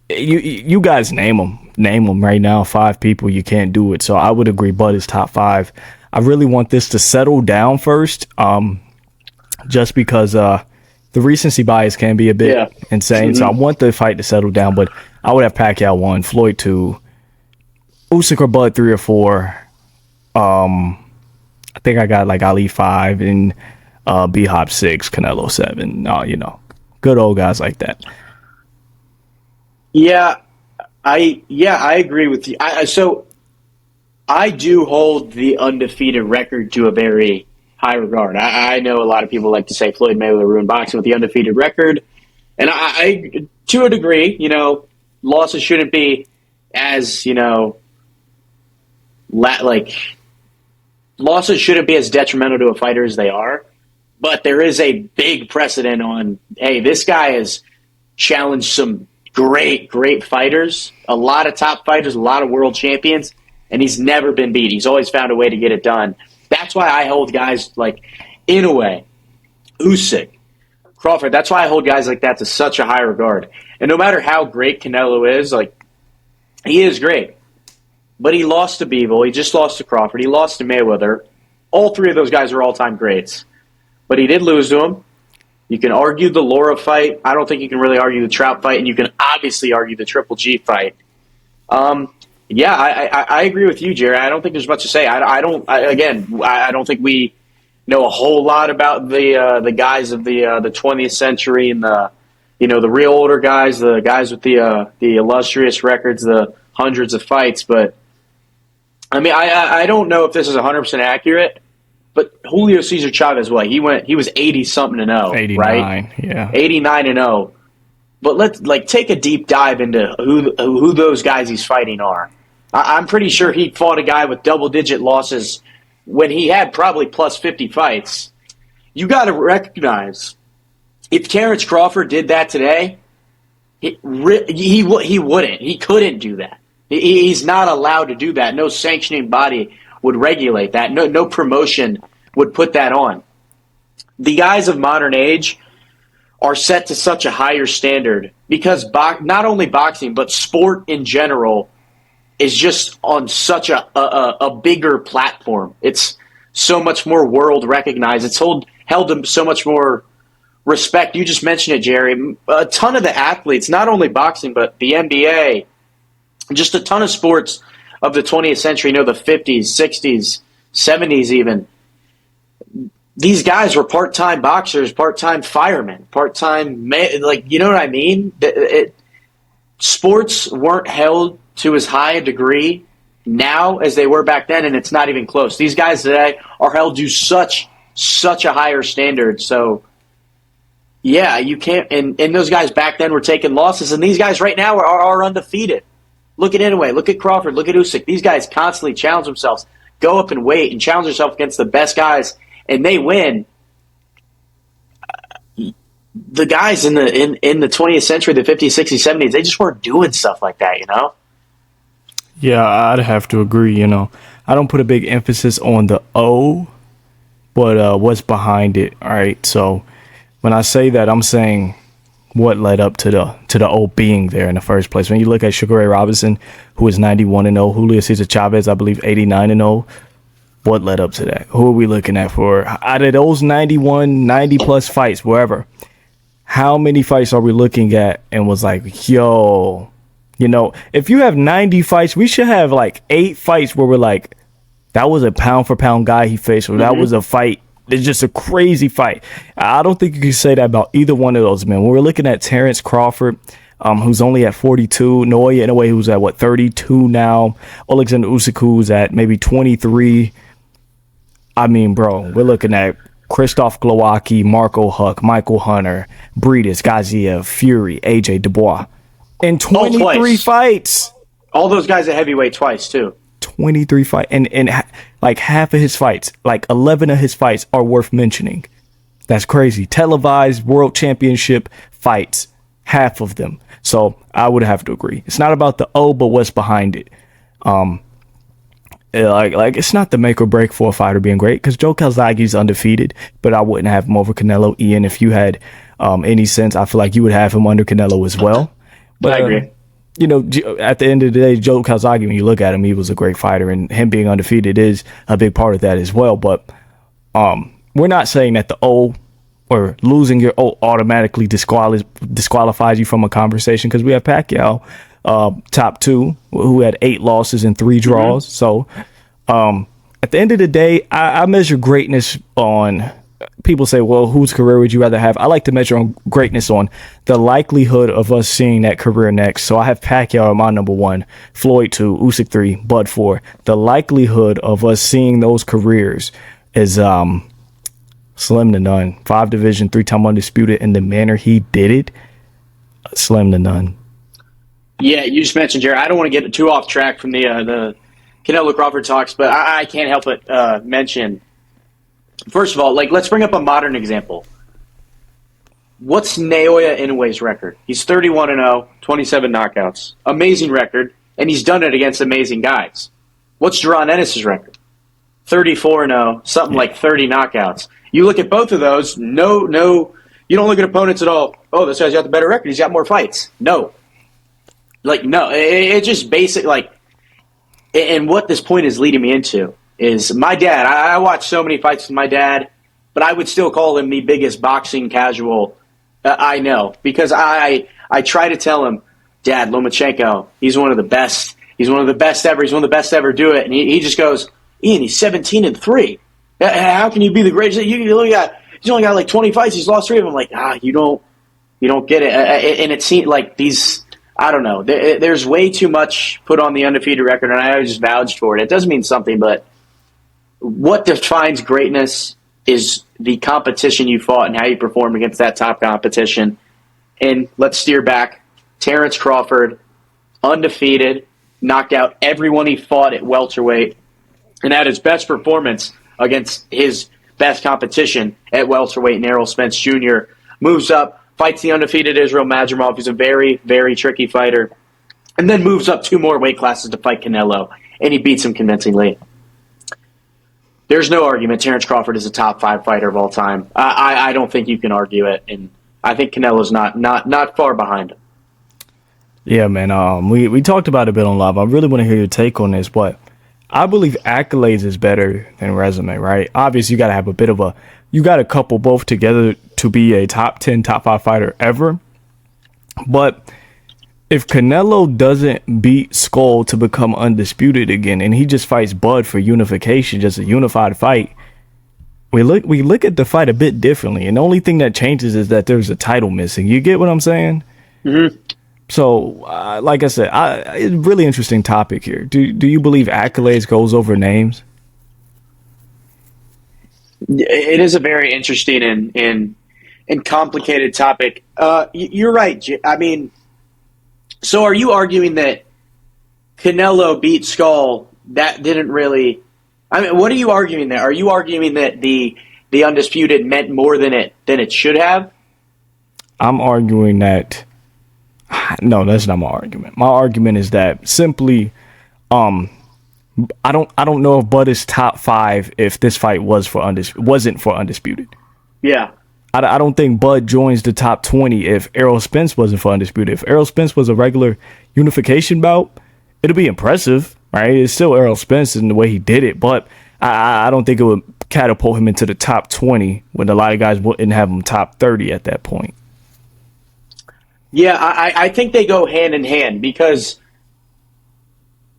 You guys name them right now. 5 people, you can't do it. So I would agree Bud is top 5. I really want this to settle down first, just because the recency bias can be a bit insane. So I want the fight to settle down, but I would have Pacquiao 1, Floyd 2, Usyk or Bud 3 or 4. I think I got like Ali 5 and B-Hop 6, Canelo 7. Good old guys like that.
Yeah, I agree with you. So I do hold the undefeated record to a very high regard. I know a lot of people like to say Floyd Mayweather ruined boxing with the undefeated record, and I to a degree, losses shouldn't be as losses shouldn't be as detrimental to a fighter as they are, but there is a big precedent on, hey, this guy has challenged some great fighters, a lot of top fighters, a lot of world champions, and he's never been beat. He's always found a way to get it done. That's why I hold guys like Inaway, Usyk, Crawford. That's why I hold guys like that to such a high regard. And no matter how great Canelo is, he is great. But he lost to Bivol. He just lost to Crawford. He lost to Mayweather. All 3 of those guys are all-time greats. But he did lose to him. You can argue the Laura fight. I don't think you can really argue the Trout fight. And you can obviously argue the Triple G fight. I agree with you, Jerry. I don't think there's much to say. I don't think we know a whole lot about the guys of the 20th century and the the real older guys, the guys with the illustrious records, the hundreds of fights. But I mean, I don't know if this is 100% accurate, but Julio Cesar Chavez, he was 80-something-0,
89,
right?
yeah.
89-0. But let's take a deep dive into who those guys he's fighting are. I'm pretty sure he fought a guy with double-digit losses when he had probably plus 50 fights. You got to recognize, if Terence Crawford did that today, he wouldn't. He couldn't do that. He's not allowed to do that. No sanctioning body would regulate that. No promotion would put that on. The guys of modern age are set to such a higher standard because not only boxing, but sport in general is just on such a bigger platform. It's so much more world recognized. It's held to so much more respect. You just mentioned it, Jerry. A ton of the athletes, not only boxing, but the NBA, just a ton of sports of the 20th century, the 50s, 60s, 70s even. These guys were part-time boxers, part-time firemen, part-time, you know what I mean? Sports weren't held to as high a degree now as they were back then, and it's not even close. These guys today are held to such a higher standard. So, yeah, you can't. And those guys back then were taking losses, and these guys right now are undefeated. Look at Inaway, look at Crawford, look at Usyk. These guys constantly challenge themselves, go up and weight, and challenge themselves against the best guys, and they win. The guys in the 20th century, the 50s, 60s, 70s, they just weren't doing stuff like that,
Yeah, I'd have to agree. I don't put a big emphasis on the O, but what's behind it. All right, so when I say that, I'm saying what led up to the O being there in the first place. When you look at Sugar Ray Robinson, who is 91-0, Julio Cesar Chavez, I believe 89-0. What led up to that? Who are we looking at for out of those 90 plus fights, wherever? How many fights are we looking at and was like, yo, if you have 90 fights, we should have like 8 fights where we're like, that was a pound for pound guy he faced, or that was a fight. It's just a crazy fight. I don't think you can say that about either one of those, man. When we're looking at Terence Crawford, who's only at 42, Naoya Inoue, who's at 32 now, Alexander Usyk, who's at maybe 23. I mean, bro, we're looking at Krzysztof Glowacki, Marco Huck, Michael Hunter, Breedis, Gaziev, Fury, AJ Dubois. In 23 fights.
All those guys at heavyweight twice, too.
23 fights. And like half of his fights, like 11 of his fights are worth mentioning. That's crazy. Televised world championship fights, half of them. So I would have to agree. It's not about the O, but what's behind it. Like it's not the make or break for a fighter being great, because Joe Calzaghe's undefeated, but I wouldn't have him over Canelo. Ian, if you had any sense, I feel like you would have him under Canelo as well. But
I agree.
At the end of the day, Joe Calzaghe, when you look at him, he was a great fighter, and him being undefeated is a big part of that as well. But we're not saying that the O or losing your O automatically disqualifies you from a conversation, because we have Pacquiao, top 2, who had 8 losses and 3 draws. So at the end of the day, I measure greatness on, people say, well, whose career would you rather have? I like to measure on greatness on the likelihood of us seeing that career next. So I have Pacquiao at my number 1, Floyd 2, Usyk 3, Bud 4. The likelihood of us seeing those careers is slim to none. 5 division, 3-time undisputed, in the manner he did it, slim to none.
Yeah, you just mentioned, Jared, I don't want to get too off track from the Canelo Crawford talks, but I can't help but mention, first of all, let's bring up a modern example. What's Naoya Inoue's record? He's 31-0, 27 knockouts. Amazing record, and he's done it against amazing guys. What's Jaron Ennis's record? 34-0, something like 30 knockouts. You look at both of those, no, you don't look at opponents at all. Oh, this guy's got the better record. He's got more fights. No. No, it's just basic, and what this point is leading me into is my dad. I watched so many fights with my dad, but I would still call him the biggest boxing casual I know, because I try to tell him, Dad, Lomachenko, he's one of the best. He's one of the best ever. He's one of the best to ever do it. And he just goes, Ian, he's 17-3. How can you be the greatest? He's only got like 20 fights. He's lost 3 of them. I'm like, you don't You don't get it. And it seems like these, I don't know, there's way too much put on the undefeated record, and I always just vouched for it. It does mean something, but what defines greatness is the competition you fought and how you performed against that top competition. And let's steer back. Terence Crawford, undefeated, knocked out everyone he fought at welterweight, and had his best performance against his best competition at welterweight in Errol Spence Jr. Moves up, fights the undefeated Israel Madrimov, who's a very, very tricky fighter, and then moves up 2 more weight classes to fight Canelo, and he beats him convincingly. There's no argument Terence Crawford is a top 5 fighter of all time. I don't think you can argue it, and I think Canelo's not far behind him.
Yeah, man. We talked about it a bit on live. I really want to hear your take on this, but I believe Accolades is better than resume, right? Obviously, you got to have a bit of you got to couple both together to be a top 10, top 5 fighter ever. But if Canelo doesn't beat Skull to become undisputed again, and he just fights Bud for unification, just a unified fight, we look at the fight a bit differently. And the only thing that changes is that there's a title missing. You get what I'm saying?
Mm-hmm.
So, like I said, it's a really interesting topic here. Do you believe Accolades goes over names?
It is a very interesting and complicated topic. You're right. I mean, so are you arguing that Canelo beat Skull? That didn't really. I mean, what are you arguing there? Are you arguing that the undisputed meant more than it should have?
I'm arguing that. No, that's not my argument. My argument is that simply, I don't know if Bud is top 5 if this fight wasn't for undisputed.
Yeah.
I don't think Bud joins the top 20 if Errol Spence wasn't for undisputed. If Errol Spence was a regular unification bout, it'd be impressive, right? It's still Errol Spence in the way he did it, but I don't think it would catapult him into the top 20 when a lot of guys wouldn't have him top 30 at that point.
Yeah, I think they go hand in hand because,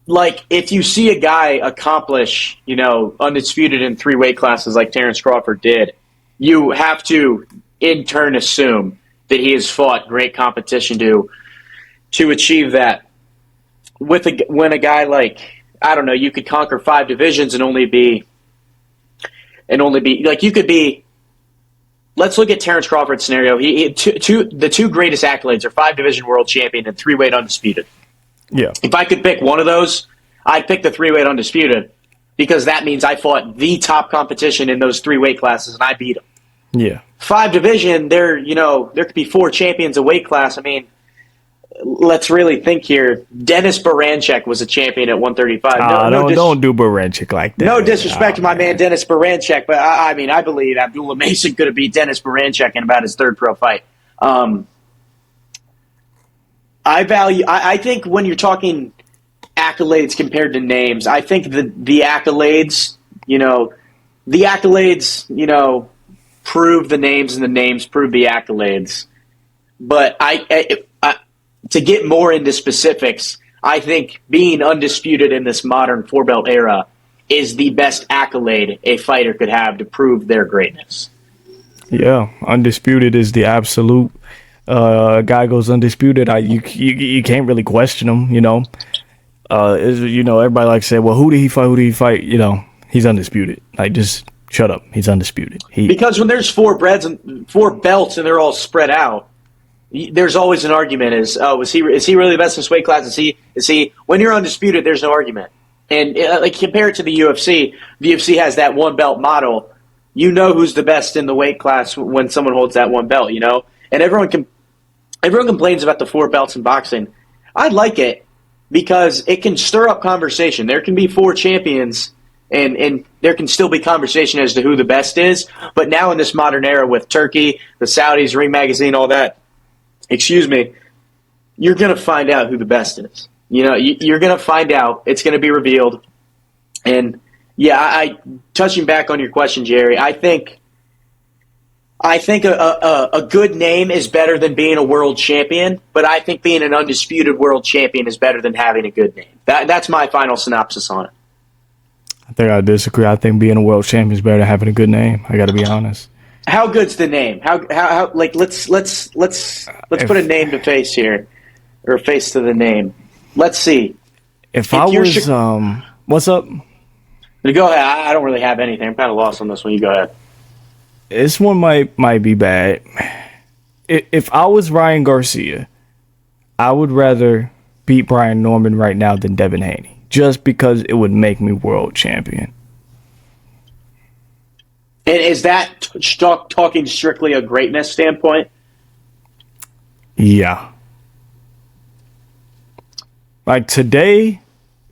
like, if you see a guy accomplish, undisputed in 3 weight classes like Terence Crawford did, you have to, in turn, assume that he has fought great competition to achieve that. When a guy like, I don't know, you could conquer 5 divisions and only be like, you could be. Let's look at Terence Crawford's scenario. The 2 greatest accolades are 5-division world champion and 3-weight undisputed.
Yeah.
If I could pick one of those, I'd pick the 3-weight undisputed because that means I fought the top competition in those 3 weight classes and I beat them.
Yeah.
5-division, there could be 4 champions a weight class. I mean, let's really think here. Dennis Baranchek was a champion at 135.
Don't do Baranchek like that.
No disrespect to my man Dennis Baranchek, but I mean, I believe Abdullah Mason could have beat Dennis Baranchek in about his 3rd pro fight. I think when you're talking accolades compared to names, I think the accolades, prove the names and the names prove the accolades. But to get more into specifics, I think being undisputed in this modern 4-belt era is the best accolade a fighter could have to prove their greatness.
Yeah, undisputed is the absolute. Guy goes undisputed. You can't really question him. Everybody likes to say, well, who did he fight? He's undisputed. Like, just shut up. He's undisputed.
Because when there's 4 belts and they're all spread out, there's always an argument: is he really the best in this weight class? Is he? When you're undisputed, there's no argument. And like compared to the UFC has that 1 belt model. You know who's the best in the weight class when someone holds that 1 belt. And everyone complains about the 4 belts in boxing. I like it because it can stir up conversation. There can be 4 champions, and there can still be conversation as to who the best is. But now in this modern era with Turkey, the Saudis, Ring Magazine, all that. You're going to find out who the best is. You're going to find out. It's going to be revealed. And, yeah, touching back on your question, Jerry, I think a good name is better than being a world champion, but I think being an undisputed world champion is better than having a good name. That's my final synopsis on it.
I think I disagree. I think being a world champion is better than having a good name. I got to be honest.
How good's the name? How like let's put a name to face here, or face to the name. Let's see.
If I was what's up?
Go ahead. I don't really have anything. I'm kind of lost on this one. You go ahead.
This one might be bad. If I was Ryan Garcia, I would rather beat Brian Norman right now than Devin Haney, just because it would make me world champion.
And is that talking strictly a greatness standpoint?
Yeah. Like today,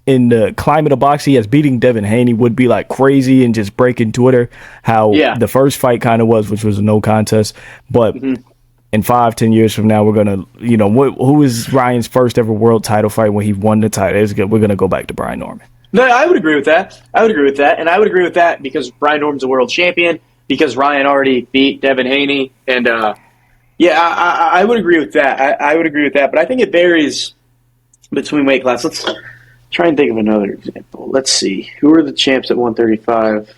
in the climate of boxing, yes, beating Devin Haney would be like crazy and just breaking Twitter how the first fight kind of was, which was a no contest. But in 5-10 years from now, we're gonna, who is Ryan's first ever world title fight when he won the title? We're gonna go back to Brian Norman.
No, I would agree with that. And I would agree with that because Brian Norman's a world champion, because Ryan already beat Devin Haney. And, I would agree with that. I would agree with that. But I think it varies between weight class. Let's try and think of another example. Let's see. Who are the champs at 135?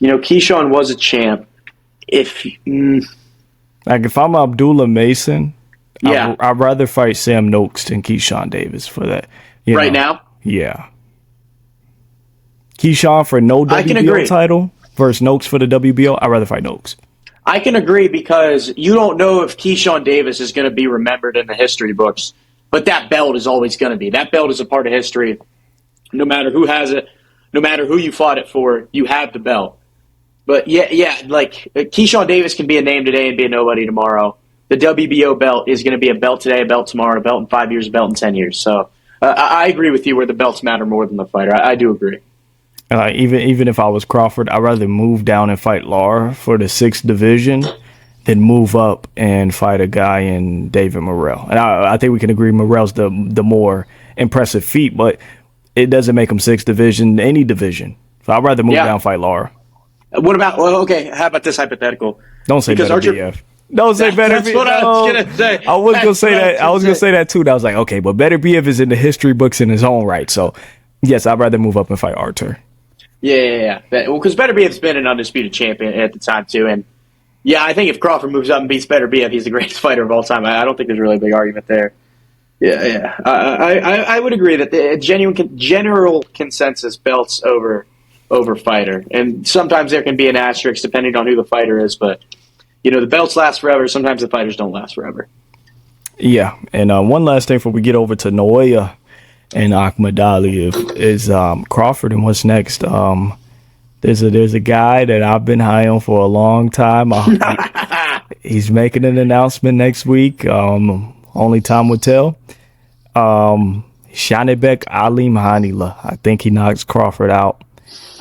Keyshawn was a champ. If
I'm Abdullah Mason, I'd rather fight Sam Noakes than Keyshawn Davis for that.
Right now?
Yeah. Keyshawn for no WBO title versus Noakes for the WBO. I'd rather fight Noakes.
I can agree because you don't know if Keyshawn Davis is going to be remembered in the history books, but that belt is always going to be. That belt is a part of history. No matter who has it, no matter who you fought it for, you have the belt. But like Keyshawn Davis can be a name today and be a nobody tomorrow. The WBO belt is going to be a belt today, a belt tomorrow, a belt in 5 years, a belt in 10 years. So I agree with you where the belts matter more than the fighter. I do agree.
Even if I was Crawford, I'd rather move down and fight Lara for the 6th division than move up and fight a guy in David Morrell. And I think we can agree Morrell's the more impressive feat, but it doesn't make him 6th division, any division. So I'd rather move down and fight Lara.
What about, how about this hypothetical?
Don't say better BF. Don't say better BF.
That's what I was going to say.
I was going to say that. I was going to say that too. And I was like, okay, but better BF is in the history books in his own right. So, yes, I'd rather move up and fight Artur.
Yeah. Well, because Better BF's been an undisputed champion at the time too. And, I think if Crawford moves up and beats Better BF, he's the greatest fighter of all time. I don't think there's really a big argument there. Yeah. I would agree that the general consensus belts over fighter, and sometimes there can be an asterisk depending on who the fighter is, but the belts last forever. Sometimes the fighters don't last forever.
Yeah, and one last thing before we get over to Naoya and Akmadaliev is Crawford and what's next. There's a guy that I've been high on for a long time. He's making an announcement next week. Only time will tell. Janibek Alimhanila. I think he knocks Crawford out.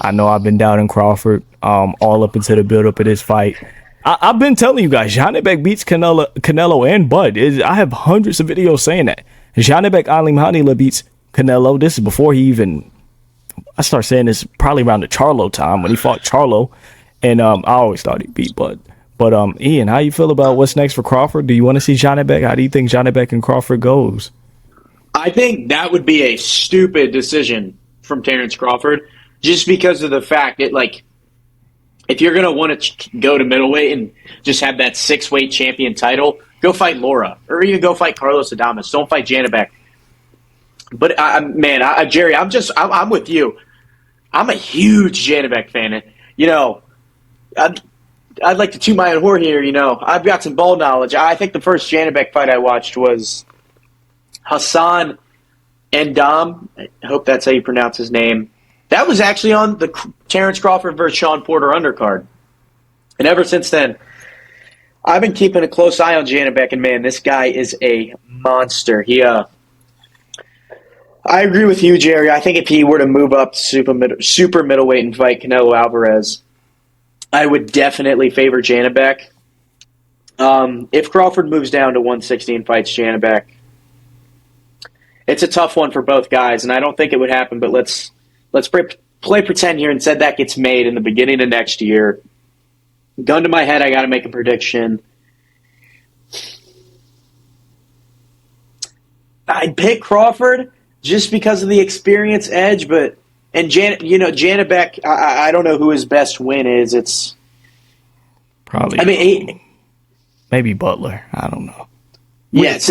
I know I've been doubting Crawford all up into the build-up of this fight. I've been telling you guys, Janibek beats Canelo and Bud. I have hundreds of videos saying that. Janibek Alimhanila beats Canelo. This is before he even... I started saying this probably around the Charlo time when he fought Charlo. And I always thought he beat Bud. But Ian, how you feel about what's next for Crawford? Do you want to see Janibek? How do you think Janibek and Crawford goes?
I think that would be a stupid decision from Terence Crawford, just because of the fact that, like, if you're going to want to go to middleweight and just have that 6-weight champion title, go fight Laura, or even go fight Carlos Adames. Don't fight Janibek. But Jerry, I'm with you. I'm a huge Janibek fan. And, I'd like to toot my own horn here. I've got some ball knowledge. I think the first Janibek fight I watched was Hassan Endam. I hope that's how you pronounce his name. That was actually on the Terence Crawford versus Sean Porter undercard. And ever since then, I've been keeping a close eye on Janibek, and man, this guy is a monster. I agree with you, Jerry. I think if he were to move up to super middleweight and fight Canelo Alvarez, I would definitely favor Janibek. If Crawford moves down to 160 and fights Janibek, it's a tough one for both guys, and I don't think it would happen, but let's play pretend here and said that gets made in the beginning of next year. Gun to my head, I got to make a prediction. I'd pick Crawford just because of the experience edge, but Janibek, I don't know who his best win is.
Probably.
I mean,
maybe Butler. I don't know.
yes,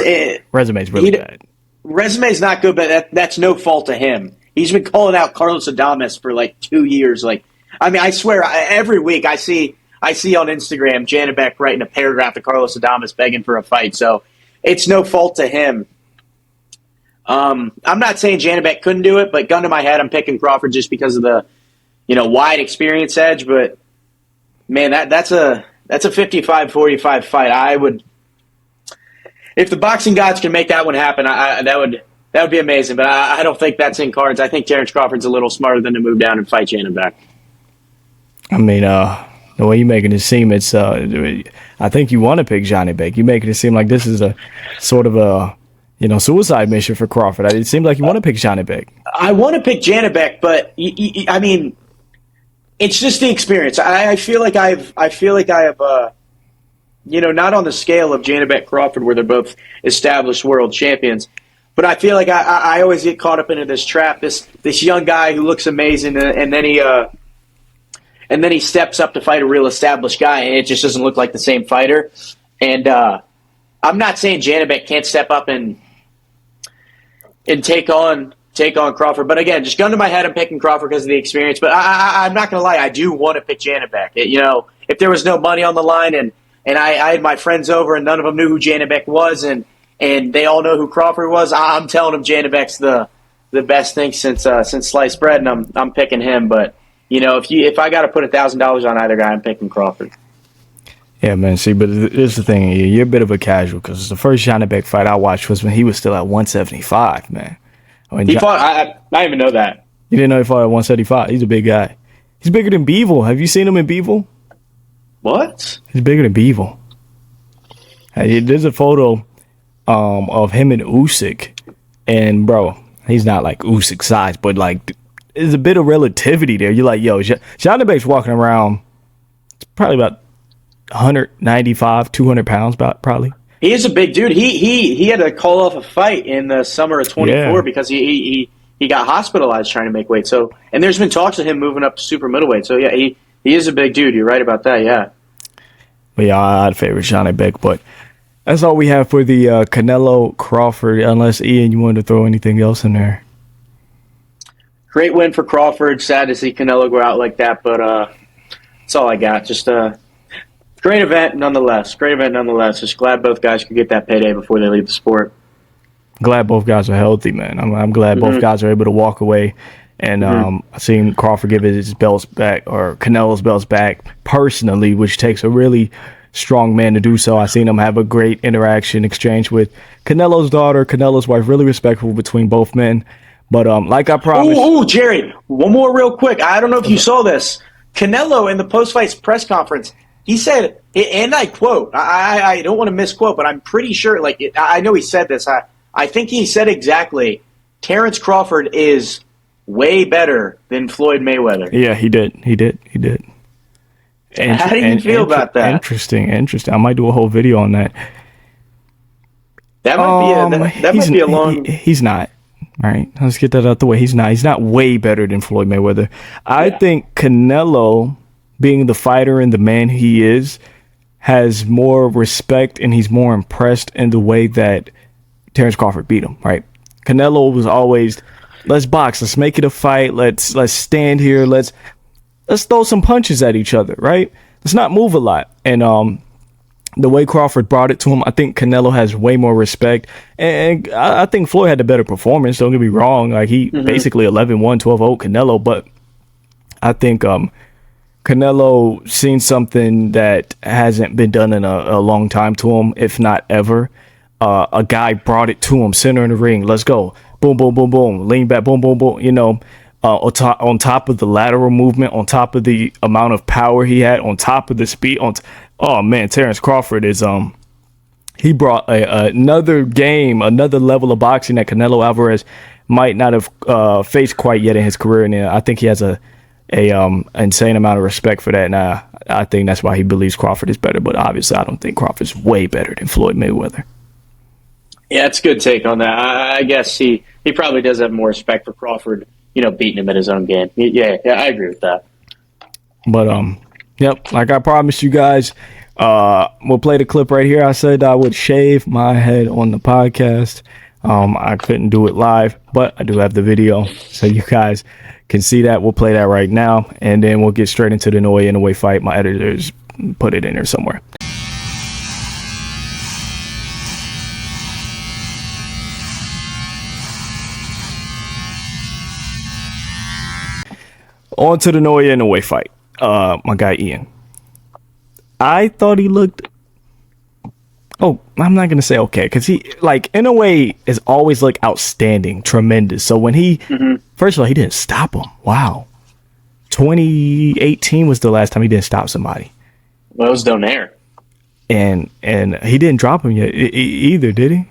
Resume's really bad.
Resume's not good, but that's no fault of him. He's been calling out Carlos Adames for like 2 years. Like, I mean, I swear, every week I see on Instagram Janibek writing a paragraph to Carlos Adames begging for a fight. So it's no fault to him. I'm not saying Janibek couldn't do it, but gun to my head, I'm picking Crawford just because of the wide experience edge. But man, that's a 55-45 fight. I would, if the boxing gods can make that one happen, that would be amazing. But I don't think that's in cards. I think Terence Crawford's a little smarter than to move down and fight Janibek.
I mean, the way you're making it seem, it's I think you want to pick Janibek. You're making it seem like this is a sort of a suicide mission for Crawford. It seems like you want to pick Janibek.
I want to pick Janibek, but I mean, it's just the experience. I feel like I have not on the scale of Janibek Crawford where they're both established world champions, but I feel like I always get caught up into this trap. This young guy who looks amazing, and then he steps up to fight a real established guy, and it just doesn't look like the same fighter. And I'm not saying Janibek can't step up and take on Crawford, but again, just gun to my head, I'm picking Crawford because of the experience. But I'm not going to lie, I do want to pick Janibek. If there was no money on the line and I had my friends over and none of them knew who Janibek was, and they all know who Crawford was, I'm telling them Janibek's the best thing since sliced bread, and I'm picking him. But if I got to put $1,000 on either guy, I'm picking Crawford.
Yeah, man. See, but here's the thing. You're a bit of a casual because the first Janibek fight I watched was when he was still at 175, man.
He fought. I didn't even know that.
You didn't know he fought at 175? He's a big guy. He's bigger than Bivol. Have you seen him in Bivol?
What?
He's bigger than Bivol. Hey, there's a photo of him and Usyk, and bro, he's not like Usyk size, but like there's a bit of relativity there. You're like, yo, Janibek's walking around. It's probably about 195, 200 pounds, probably.
He is a big dude. He had to call off a fight in the summer of 24 because he got hospitalized trying to make weight. So, and there's been talks of him moving up to super middleweight. So yeah, he is a big dude. You're right about that. Yeah.
But yeah, I'd favor Janibek, but that's all we have for the Canelo Crawford. Unless Ian, you wanted to throw anything else in there.
Great win for Crawford. Sad to see Canelo go out like that, but that's all I got. Just great event nonetheless. Just glad both guys could get that payday before they leave the sport.
Glad both guys are healthy, man. I'm glad both guys are able to walk away. And I seen Crawford give his belts back, or Canelo's belts back personally, which takes a really strong man to do so. I seen him have a great exchange with Canelo's daughter, Canelo's wife. Really respectful between both men. But like I promised.
Oh, Jerry, one more real quick. I don't know if you saw this. Canelo in the post-fight press conference, he said, and I quote, I don't want to misquote, but I'm pretty sure, I know he said this. I think he said exactly, Terence Crawford is way better than Floyd Mayweather.
Yeah, he did.
How do you feel about that?
Interesting. I might do a whole video on that.
That might be a long...
He's not. All right, let's get that out the way. He's not way better than Floyd Mayweather. I think Canelo, being the fighter and the man he is, has more respect and he's more impressed in the way that Terence Crawford beat him, right? Canelo was always, let's box, let's make it a fight, let's stand here, let's throw some punches at each other, right? Let's not move a lot. And the way Crawford brought it to him, I think Canelo has way more respect. And I think Floyd had the better performance, don't get me wrong. Like, he basically 11-1, 12-0 Canelo, but I think Canelo seen something that hasn't been done in a long time to him, if not ever. A guy brought it to him, center in the ring, let's go. Boom, boom, boom, boom, lean back, boom, boom, boom, on top of the lateral movement, on top of the amount of power he had, on top of the speed. Oh man, Terence Crawford is he brought another level of boxing that Canelo Alvarez might not have faced quite yet in his career, and I think he has a insane amount of respect for that. And I think that's why he believes Crawford is better. But obviously, I don't think Crawford's way better than Floyd Mayweather.
Yeah, it's a good take on that. I guess he probably does have more respect for Crawford, beating him at his own game. Yeah, I agree with that.
But Yep, like I promised you guys, we'll play the clip right here. I said I would shave my head on the podcast. I couldn't do it live, but I do have the video, so you guys can see that. We'll play that right now, and then we'll get straight into the Inaway fight. My editors put it in there somewhere. On to the Inaway fight. My guy Ian. I thought he looked. Oh, I'm not gonna say okay, because Inaway has always looked outstanding, tremendous. So when he, first of all, he didn't stop him. Wow, 2018 was the last time he didn't stop somebody.
Well, it was Donaire,
and he didn't drop him yet either, did he?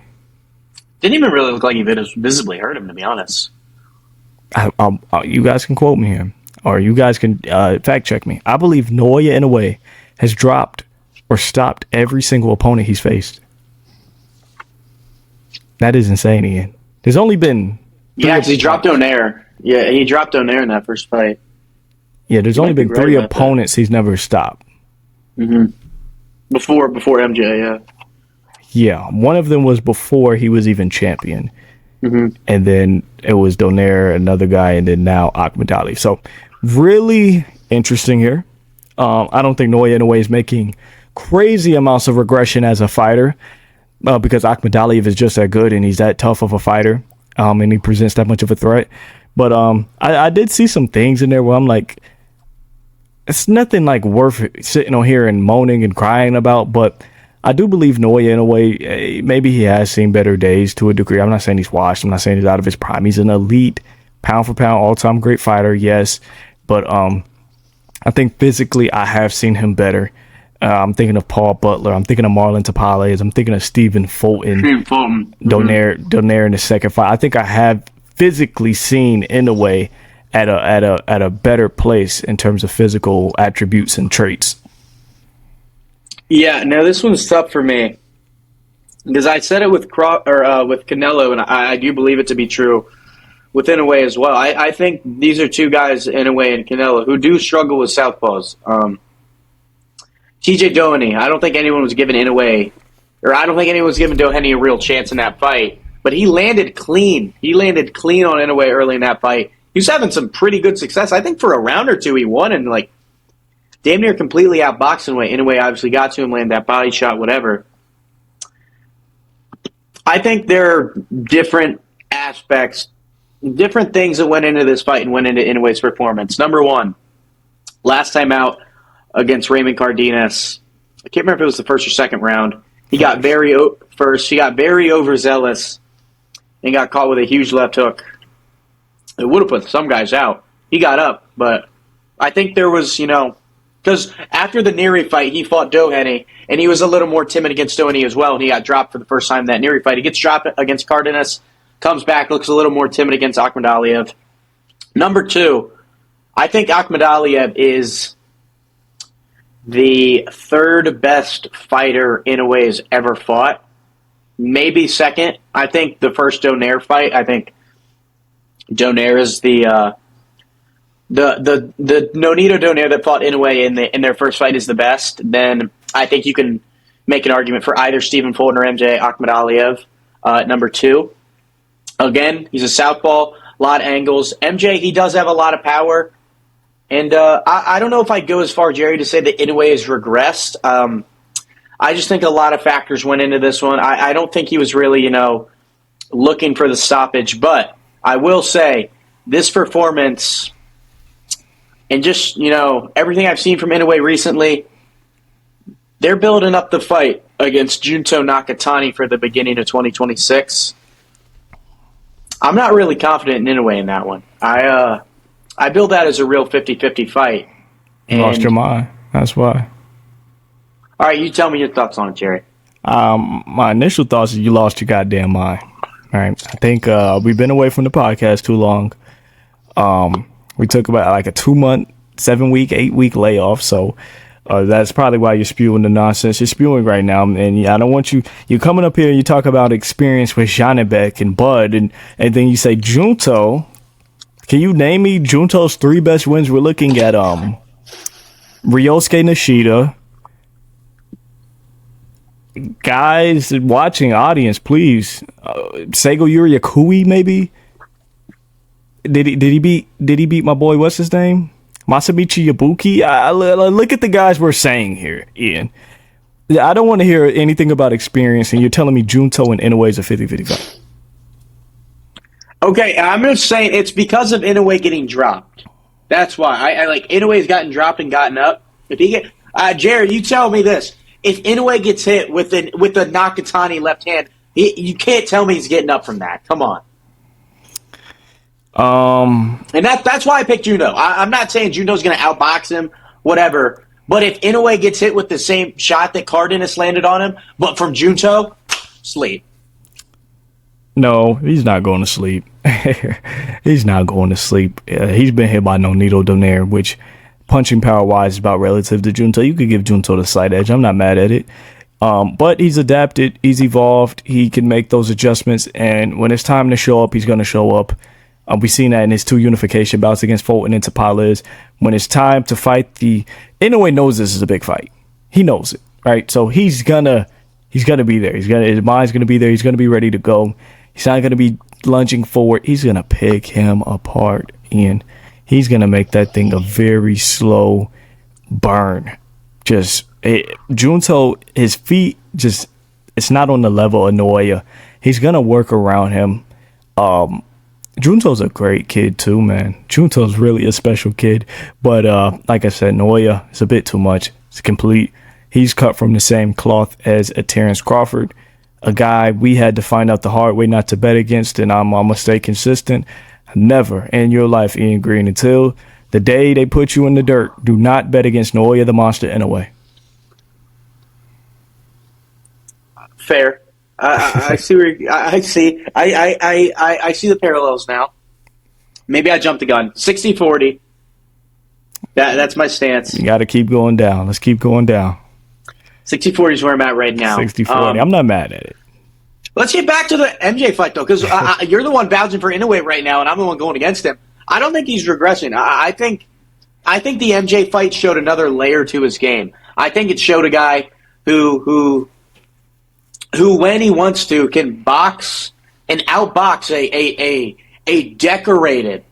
Didn't even really look like he visibly hurt him, to be honest.
You guys can quote me here, or you guys can fact check me. I believe Inaway has dropped or stopped every single opponent he's faced. That is insane, Ian. There's only been...
Yeah, because he dropped Donaire. Yeah, he dropped Donaire in that first fight.
Yeah, there's only been 3 opponents he's never stopped.
Before MJ, yeah.
Yeah, one of them was before he was even champion. And then it was Donaire, another guy, and then now Akmadaliev. So, really interesting here. I don't think Inaway is making crazy amounts of regression as a fighter, because Akmadaliev is just that good and he's that tough of a fighter, and he presents that much of a threat. But I did see some things in there where I'm like, it's nothing like worth sitting on here and moaning and crying about. But I do believe Inaway, maybe he has seen better days to a degree. I'm not saying he's washed. I'm not saying he's out of his prime. He's an elite, pound for pound, all-time great fighter, yes. But I think physically I have seen him better. I'm thinking of Paul Butler. I'm thinking of Marlon Tapales. I'm thinking of Stephen Fulton. Donaire in the second fight. I think I have physically seen Inaway at a better place in terms of physical attributes and traits.
Yeah, no, this one's tough for me because I said it with with Canelo, and I do believe it to be true with Inaway as well. I think these are two guys, Inaway and Canelo, who do struggle with southpaws. TJ Doheny, I don't think anyone was giving Inaway, or I don't think anyone was giving Doheny a real chance in that fight. But he landed clean. He landed clean on Inaway early in that fight. He was having some pretty good success. I think for a round or two he won and damn near completely outboxed Inaway. Inaway obviously got to him, landed that body shot, whatever. I think there are different aspects, different things that went into this fight and went into Inaway's performance. Number one, last time out against Raymond Cardenas, I can't remember if it was the first or second round. He got very overzealous and got caught with a huge left hook. It would have put some guys out. He got up, but I think there was, because after the Neary fight, he fought Doheny, and he was a little more timid against Doheny as well, and he got dropped for the first time in that Neary fight. He gets dropped against Cardenas, comes back, looks a little more timid against Akmadaliev. Number two, I think Akmadaliev is the third best fighter Inaway has ever fought. Maybe second. I think the first Donaire fight, I think Donaire is the Nonito Donaire that fought Inaway in their first fight is the best. Then I think you can make an argument for either Stephen Fulton or MJ Akmadaliev. Number two, again, he's a southpaw, a lot of angles. MJ, he does have a lot of power. And I don't know if I'd go as far, Jerry, to say that Inaway has regressed. I just think a lot of factors went into this one. I don't think he was really, looking for the stoppage. But I will say this performance and just, everything I've seen from Inaway recently, they're building up the fight against Junto Nakatani for the beginning of 2026. I'm not really confident in Inaway in that one. I build that as a real 50-50 fight.
You lost your mind. That's why.
All right, you tell me your thoughts on it, Jerry.
My initial thoughts is you lost your goddamn mind. All right. I think we've been away from the podcast too long. We took about a 2-month, 7-week, 8-week layoff. So that's probably why you're spewing the nonsense you're spewing right now. And I don't want you're coming up here and you talk about experience with Janibek and Bud, and then you say Junto. Can you name me Junto's 3 best wins? We're looking at Ryosuke Nishida. Guys, watching audience, please. Seigo Yuriakui, maybe. Did he beat my boy? What's his name? Masamichi Yabuki. Look at the guys we're saying here, Ian. I don't want to hear anything about experience, and you're telling me Junto and Inaway is a 50-50
Okay, I'm just saying it's because of Inaway getting dropped. That's why I like Inaway's gotten dropped and gotten up. If he get Jared, you tell me this: if Inaway gets hit with the Nakatani left hand, you can't tell me he's getting up from that. Come on. And that's why I picked Juno. I'm not saying Juno's going to outbox him, whatever. But if Inaway gets hit with the same shot that Cardenas landed on him, but from Junto, sleep.
No, he's not going to sleep. He's not going to sleep. He's been hit by Nonito Donaire, which punching power wise is about relative to Junto. You could give Junto the slight edge. I'm not mad at it. But he's adapted. He's evolved. He can make those adjustments. And when it's time to show up, he's going to show up. We've seen that in his 2 unification bouts against Fulton and Tapales. When it's time to fight Inaway knows this is a big fight. He knows it, right? So he's gonna be there. His mind's gonna be there. He's gonna be ready to go. He's not gonna be lunging forward. He's gonna pick him apart, and he's gonna make that thing a very slow burn. Junto, his feet it's not on the level of Naoya. He's gonna work around him. Junto's a great kid too, man. Junto's really a special kid. But like I said, Naoya is a bit too much. It's complete. He's cut from the same cloth as a Terrence Crawford, a guy we had to find out the hard way not to bet against, and I'm gonna stay consistent. Never in your life, Ian Green, until the day they put you in the dirt, do not bet against Naoya the Monster Inaway.
Fair. I see. I see the parallels now. Maybe I jumped the gun. 60-40. That's my stance.
You got to keep going down. Let's keep going down.
60-40 is where I'm at right now.
60-40. I'm not mad at it.
Let's get back to the MJ fight, though, because you're the one vouching for Inaway right now, and I'm the one going against him. I don't think he's regressing. I think the MJ fight showed another layer to his game. I think it showed a guy who when he wants to can box and outbox a decorated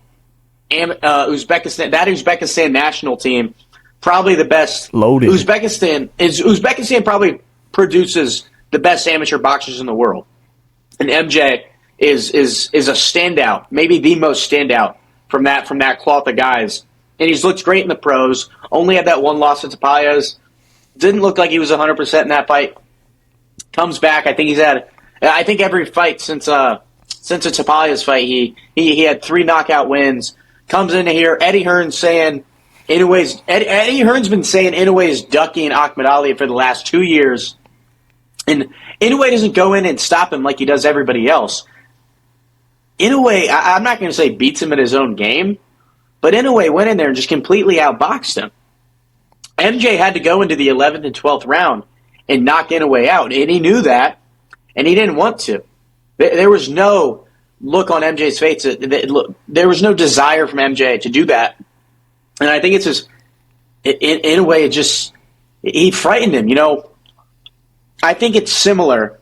Uzbekistan national team, probably the best.
Loaded.
Uzbekistan probably produces the best amateur boxers in the world, and MJ is a standout, maybe the most standout from that cloth of guys. And he's looked great in the pros. Only had that one loss to Tapales. Didn't look like he was 100% in that fight. Comes back. I think every fight since the Tapales fight, he had 3 knockout wins. Comes into here. Eddie Hearn's been saying Inaway is ducking Akmadaliev for the last 2 years, and Inaway doesn't go in and stop him like he does everybody else. Inaway, I'm not going to say beats him at his own game, but Inaway went in there and just completely outboxed him. MJ had to go into the 11th and 12th round and knock Inaway out, and he knew that, and he didn't want to. There was no look on MJ's face. There was no desire from MJ to do that, and I think it's just, in a way, he frightened him. I think it's similar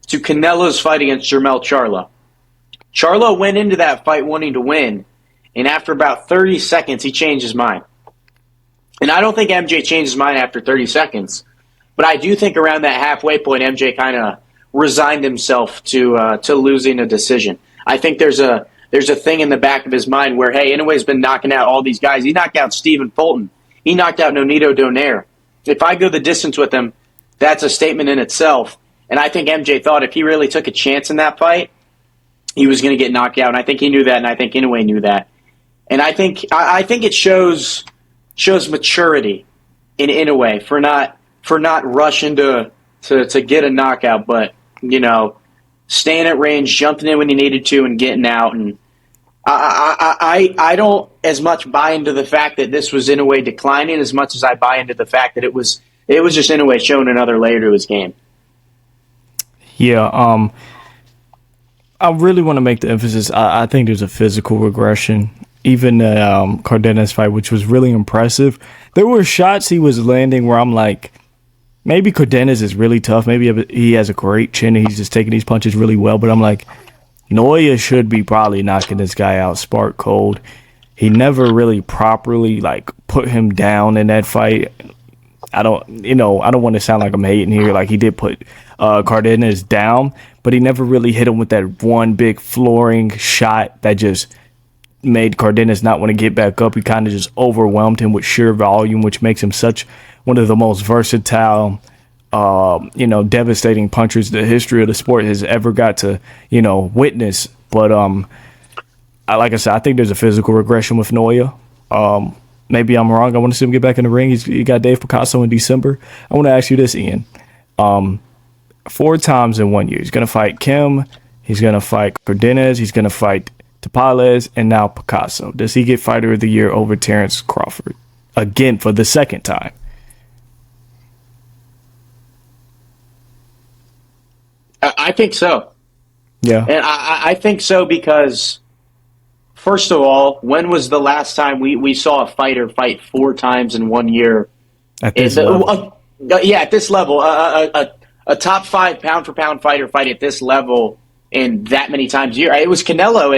to Canelo's fight against Jermell Charlo. Charlo went into that fight wanting to win, and after about 30 seconds, he changed his mind. And I don't think MJ changed his mind after 30 seconds, but I do think around that halfway point, MJ kind of resigned himself to losing a decision. I think there's a thing in the back of his mind where, hey, Inaway's been knocking out all these guys. He knocked out Stephen Fulton. He knocked out Nonito Donaire. If I go the distance with him, that's a statement in itself. And I think MJ thought if he really took a chance in that fight, he was going to get knocked out. And I think he knew that, and I think Inaway knew that. And I think it shows maturity in Inaway for not rushing to get a knockout, but staying at range, jumping in when he needed to, and getting out. And I don't as much buy into the fact that this was Inaway declining as much as I buy into the fact that it was just Inaway showing another layer to his game.
Yeah, I really want to make the emphasis. I think there's a physical regression. even the Cardenas fight, which was really impressive. There were shots he was landing where I'm like, maybe Cardenas is really tough. Maybe he has a great chin and he's just taking these punches really well. But I'm like, Noya should be probably knocking this guy out spark cold. He never really properly like put him down in that fight. I don't want to sound like I'm hating here. Like, he did put Cardenas down, but he never really hit him with that one big flooring shot that just made Cardenas not want to get back up. He kind of just overwhelmed him with sheer volume, which makes him such one of the most versatile, devastating punchers the history of the sport has ever got to, witness. But like I said, I think there's a physical regression with Noya. Maybe I'm wrong. I want to see him get back in the ring. He got Dave Picasso in December. I want to ask you this, Ian. 4 times in 1 year. He's going to fight Kim. He's going to fight Cardenas. He's going to fight Tapales, and now Picasso. Does he get Fighter of the Year over Terence Crawford again for the second time?
I think so.
Yeah.
And I think so because, first of all, when was the last time we saw a fighter fight 4 times in 1 year?
At this level.
At this level. A top 5 pound-for-pound fighter fight at this level in that many times a year. It was Canelo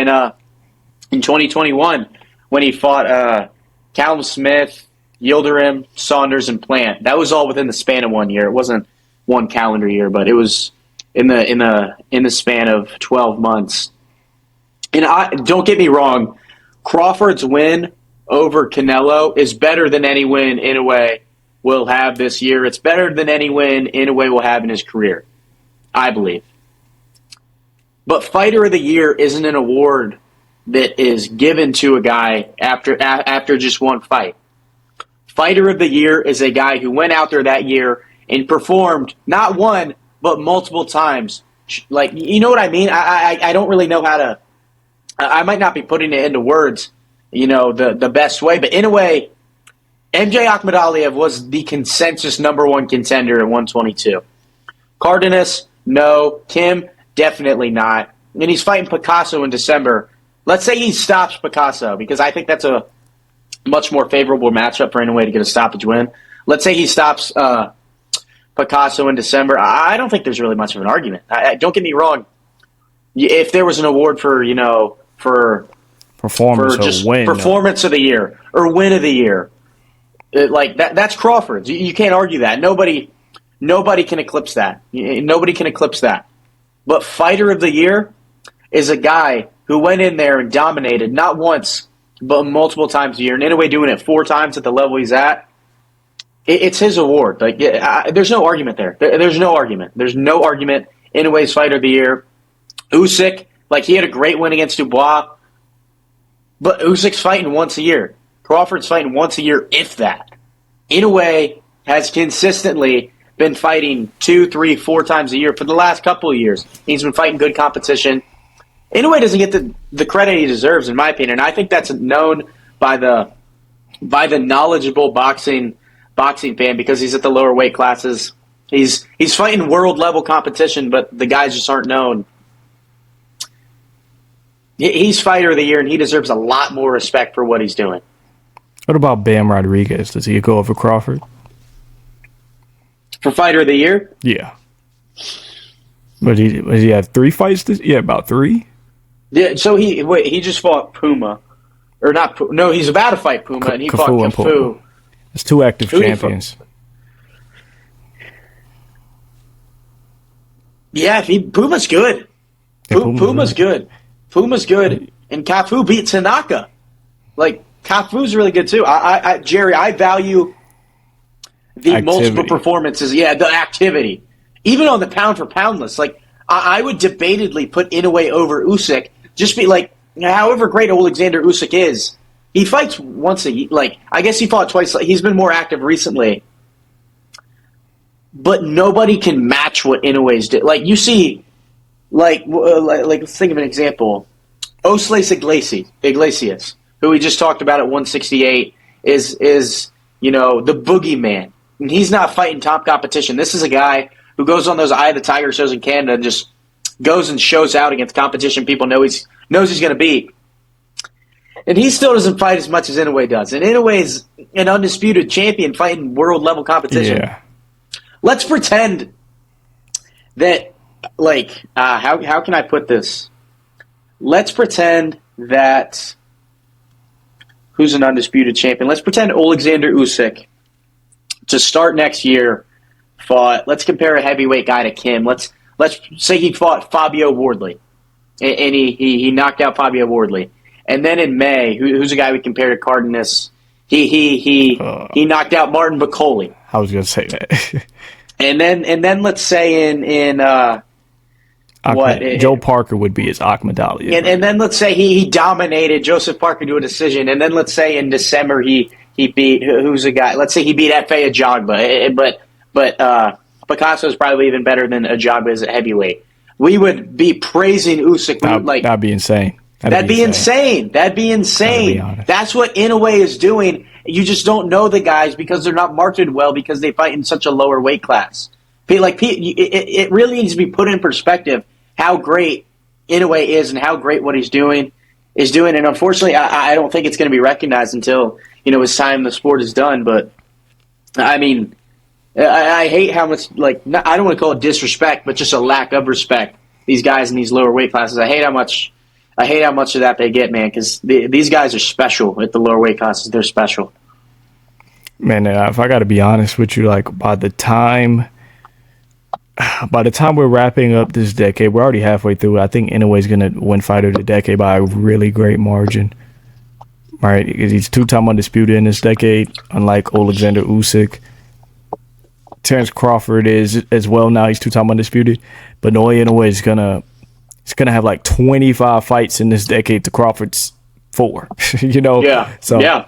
in 2021 when he fought Callum Smith, Yildirim, Saunders, and Plant. That was all within the span of 1 year. It wasn't 1 calendar year, but it was in the span of 12 months. And don't get me wrong, Crawford's win over Canelo is better than any win Inaway will have this year. It's better than any win Inaway will have in his career, I believe. But Fighter of the Year isn't an award that is given to a guy after just one fight. Fighter of the Year is a guy who went out there that year and performed not one, but multiple times. Like, you know what I mean? I don't really know how to... I might not be putting it into words, the best way, but in a way, MJ Akmadaliev was the consensus number 1 contender at 122. Cardenas, no. Kim, definitely not. And he's fighting Picasso in December. Let's say he stops Picasso, because I think that's a much more favorable matchup for Inaway to get a stoppage win. Let's say he stops Picasso in December. I don't think there's really much of an argument. Don't get me wrong. If there was an award for
performance
of the year or win of the year, that's Crawford's. You can't argue that. Nobody can eclipse that. Nobody can eclipse that. But Fighter of the Year is a guy who went in there and dominated not once, but multiple times a year. And Inaway doing it 4 times at the level he's at, it's his award. There's no argument there. There's no argument. There's no argument. Inaway's Fighter of the Year. Usyk, he had a great win against Dubois, but Usyk's fighting once a year. Crawford's fighting once a year, if that. Inaway has consistently been fighting 2, 3, 4 times a year for the last couple of years. He's been fighting good competition. Inaway doesn't get the credit he deserves, in my opinion. I think that's known by the knowledgeable boxing fan because he's at the lower weight classes. He's fighting world level competition, but the guys just aren't known. He's Fighter of the Year, and he deserves a lot more respect for what he's doing.
What about Bam Rodriguez? Does he go over Crawford?
For Fighter of the Year?
Yeah. But he have 3 fights? About 3?
Yeah, so he just fought Puma. Or not Puma. No, he's about to fight Puma, and he fought Cafu.
It's 2 active champions.
Yeah, Puma's good. Puma's good. Puma's good, and Cafu beat Tanaka. Cafu's really good too. Jerry, I value the multiple performances. Yeah, the activity, even on the pound for pound list. I would debatedly put Inaway over Usyk. Just be however great Alexander Usyk is, he fights once a year. I guess he fought twice. He's been more active recently, but nobody can match what Inaway's did. You see. Let's think of an example. Osles Iglesias, who we just talked about at 168, is the boogeyman. And he's not fighting top competition. This is a guy who goes on those Eye of the Tiger shows in Canada and just goes and shows out against competition people knows he's going to beat. And he still doesn't fight as much as Inaway does. And Inaway is an undisputed champion fighting world-level competition.
Yeah.
Let's pretend that, like, how can I put this? Let's pretend that who's an undisputed champion? Let's pretend Alexander Usyk to start next year fought. Let's compare a heavyweight guy to Kim. Let's say he fought Fabio Wardley, and he knocked out Fabio Wardley. And then in May, who's a guy we compare to Cardenas? He knocked out Martin Bacoli.
I was gonna say that.
and then let's say in
Joe Parker would be his Akmadaliev.
And then let's say he dominated Joseph Parker to a decision. And then let's say in December he beat who's a guy? Let's say he beat Efe Ajagba. But Picasso's probably even better than Ajagba as a heavyweight. We would be praising Usyk.
That'd be insane.
That'd be insane. That's what Inaway is doing. You just don't know the guys because they're not marketed well because they fight in such a lower weight class. It really needs to be put in perspective how great Inaway is and how great what he's doing. And unfortunately, I don't think it's going to be recognized until his time in the sport is done. But I mean, I hate how much I don't want to call it disrespect, but just a lack of respect. These guys in these lower weight classes, I hate how much of that they get, man, because these guys are special at the lower weight classes. They're special.
Man, if I got to be honest with you, like by the time we're wrapping up this decade, we're already halfway through. I think Inaway's going to win Fighter of the Decade by a really great margin, right? Because he's 2-time undisputed in this decade, unlike Alexander Usyk. Terrence Crawford is as well now. He's 2-time undisputed, but Inaway is gonna have like 25 fights in this decade to Crawford's 4.
Yeah.
So
yeah.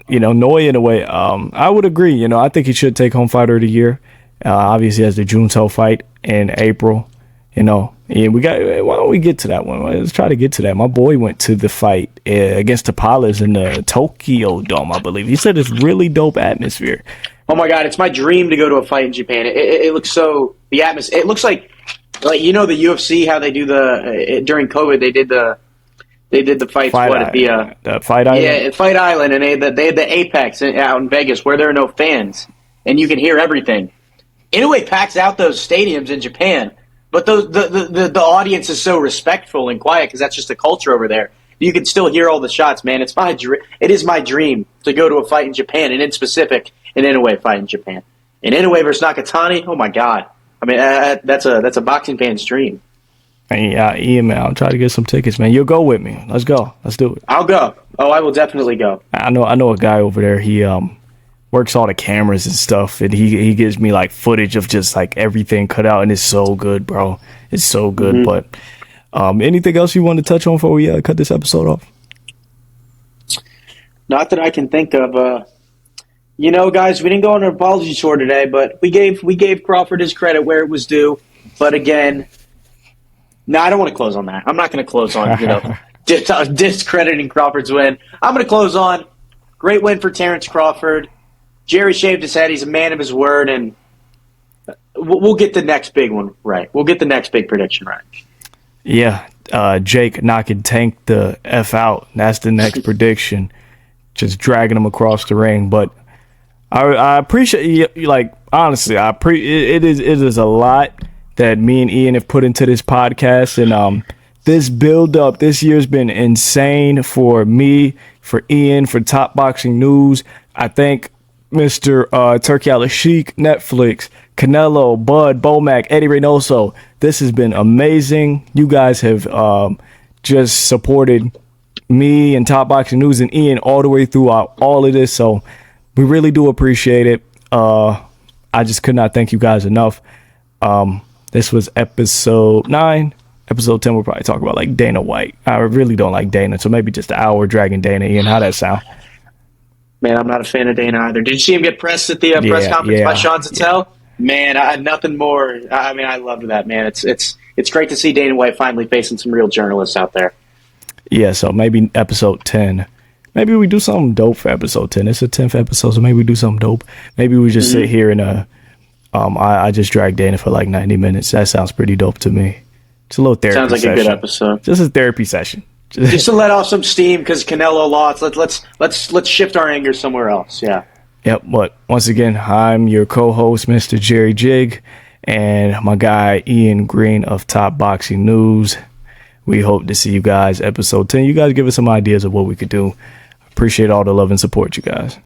Noy in a way, I would agree. I think he should take home Fighter of the Year. Obviously, has the Junto fight in April. And why don't we get to that one? Let's try to get to that. My boy went to the fight against Tapales in the Tokyo Dome, I believe. He said it's really dope atmosphere.
Oh my God, it's my dream to go to a fight in Japan. It looks so the atmosphere. It looks like the UFC, how they do during COVID they did the fights at
the Fight Island.
Yeah, Fight Island, and they had the Apex out in Vegas where there are no fans and you can hear everything. Inaway packs out those stadiums in Japan, but the audience is so respectful and quiet because that's just the culture over there. You can still hear all the shots, man. It is my dream to go to a fight in Japan, and in specific, an Inaway fight in Japan. An Inaway versus Nakatani, oh my God. I mean, that's a boxing fan's dream.
Hey, Ian, man, I'll try to get some tickets, man. You'll go with me. Let's go. Let's do it.
I'll go. Oh, I will definitely go.
I know a guy over there. He works all the cameras and stuff, and he gives me like footage of just like everything cut out, and it's so good, bro. It's so good. Mm-hmm. But anything else you want to touch on before we cut this episode off?
Not that I can think of. Guys, we didn't go on an apology tour today, but we gave Crawford his credit where it was due. But again, no, I don't want to close on that. I'm not going to close on discrediting Crawford's win. I'm going to close on great win for Terrence Crawford. Jerry shaved his head. He's a man of his word, and we'll get the next big one right. We'll get the next big prediction right.
Yeah, Jake knocking Tank the F out. That's the next prediction. Just dragging him across the ring, but I appreciate you. Like honestly, it is a lot that me and Ian have put into this podcast, and this build up this year's been insane for me, for Ian, for Top Boxing News. I thank Mr. Turkey Al Sheik, Netflix, Canelo, Bud, Bomac, Eddie Reynoso. This has been amazing. You guys have just supported me and Top Boxing News and Ian all the way throughout all of this, so we really do appreciate it. I just could not thank you guys enough. This was episode 9. Episode 10 we'll probably talk about like Dana White. I really don't like Dana, so maybe just an hour dragging Dana. Ian, how that sound?
Man, I'm not a fan of Dana either. Did you see him get pressed at the press conference by Sean Zattel? Yeah. Man, nothing more. I mean, I loved that, man. It's great to see Dana White finally facing some real journalists out there.
Yeah, so maybe episode 10. Maybe we do something dope for episode 10. It's the 10th episode, so maybe we do something dope. Maybe we just sit here and I just drag Dana for like 90 minutes. That sounds pretty dope to me. It's a little therapy session.
Sounds like a good episode.
Just a therapy session.
Just to let off some steam because Canelo lost. Let's shift our anger somewhere else. Yeah.
Yep. But once again, I'm your co-host, Mr. Jerry Jig, and my guy Ian Green of Top Boxing News. We hope to see you guys episode 10. You guys give us some ideas of what we could do. Appreciate all the love and support, you guys.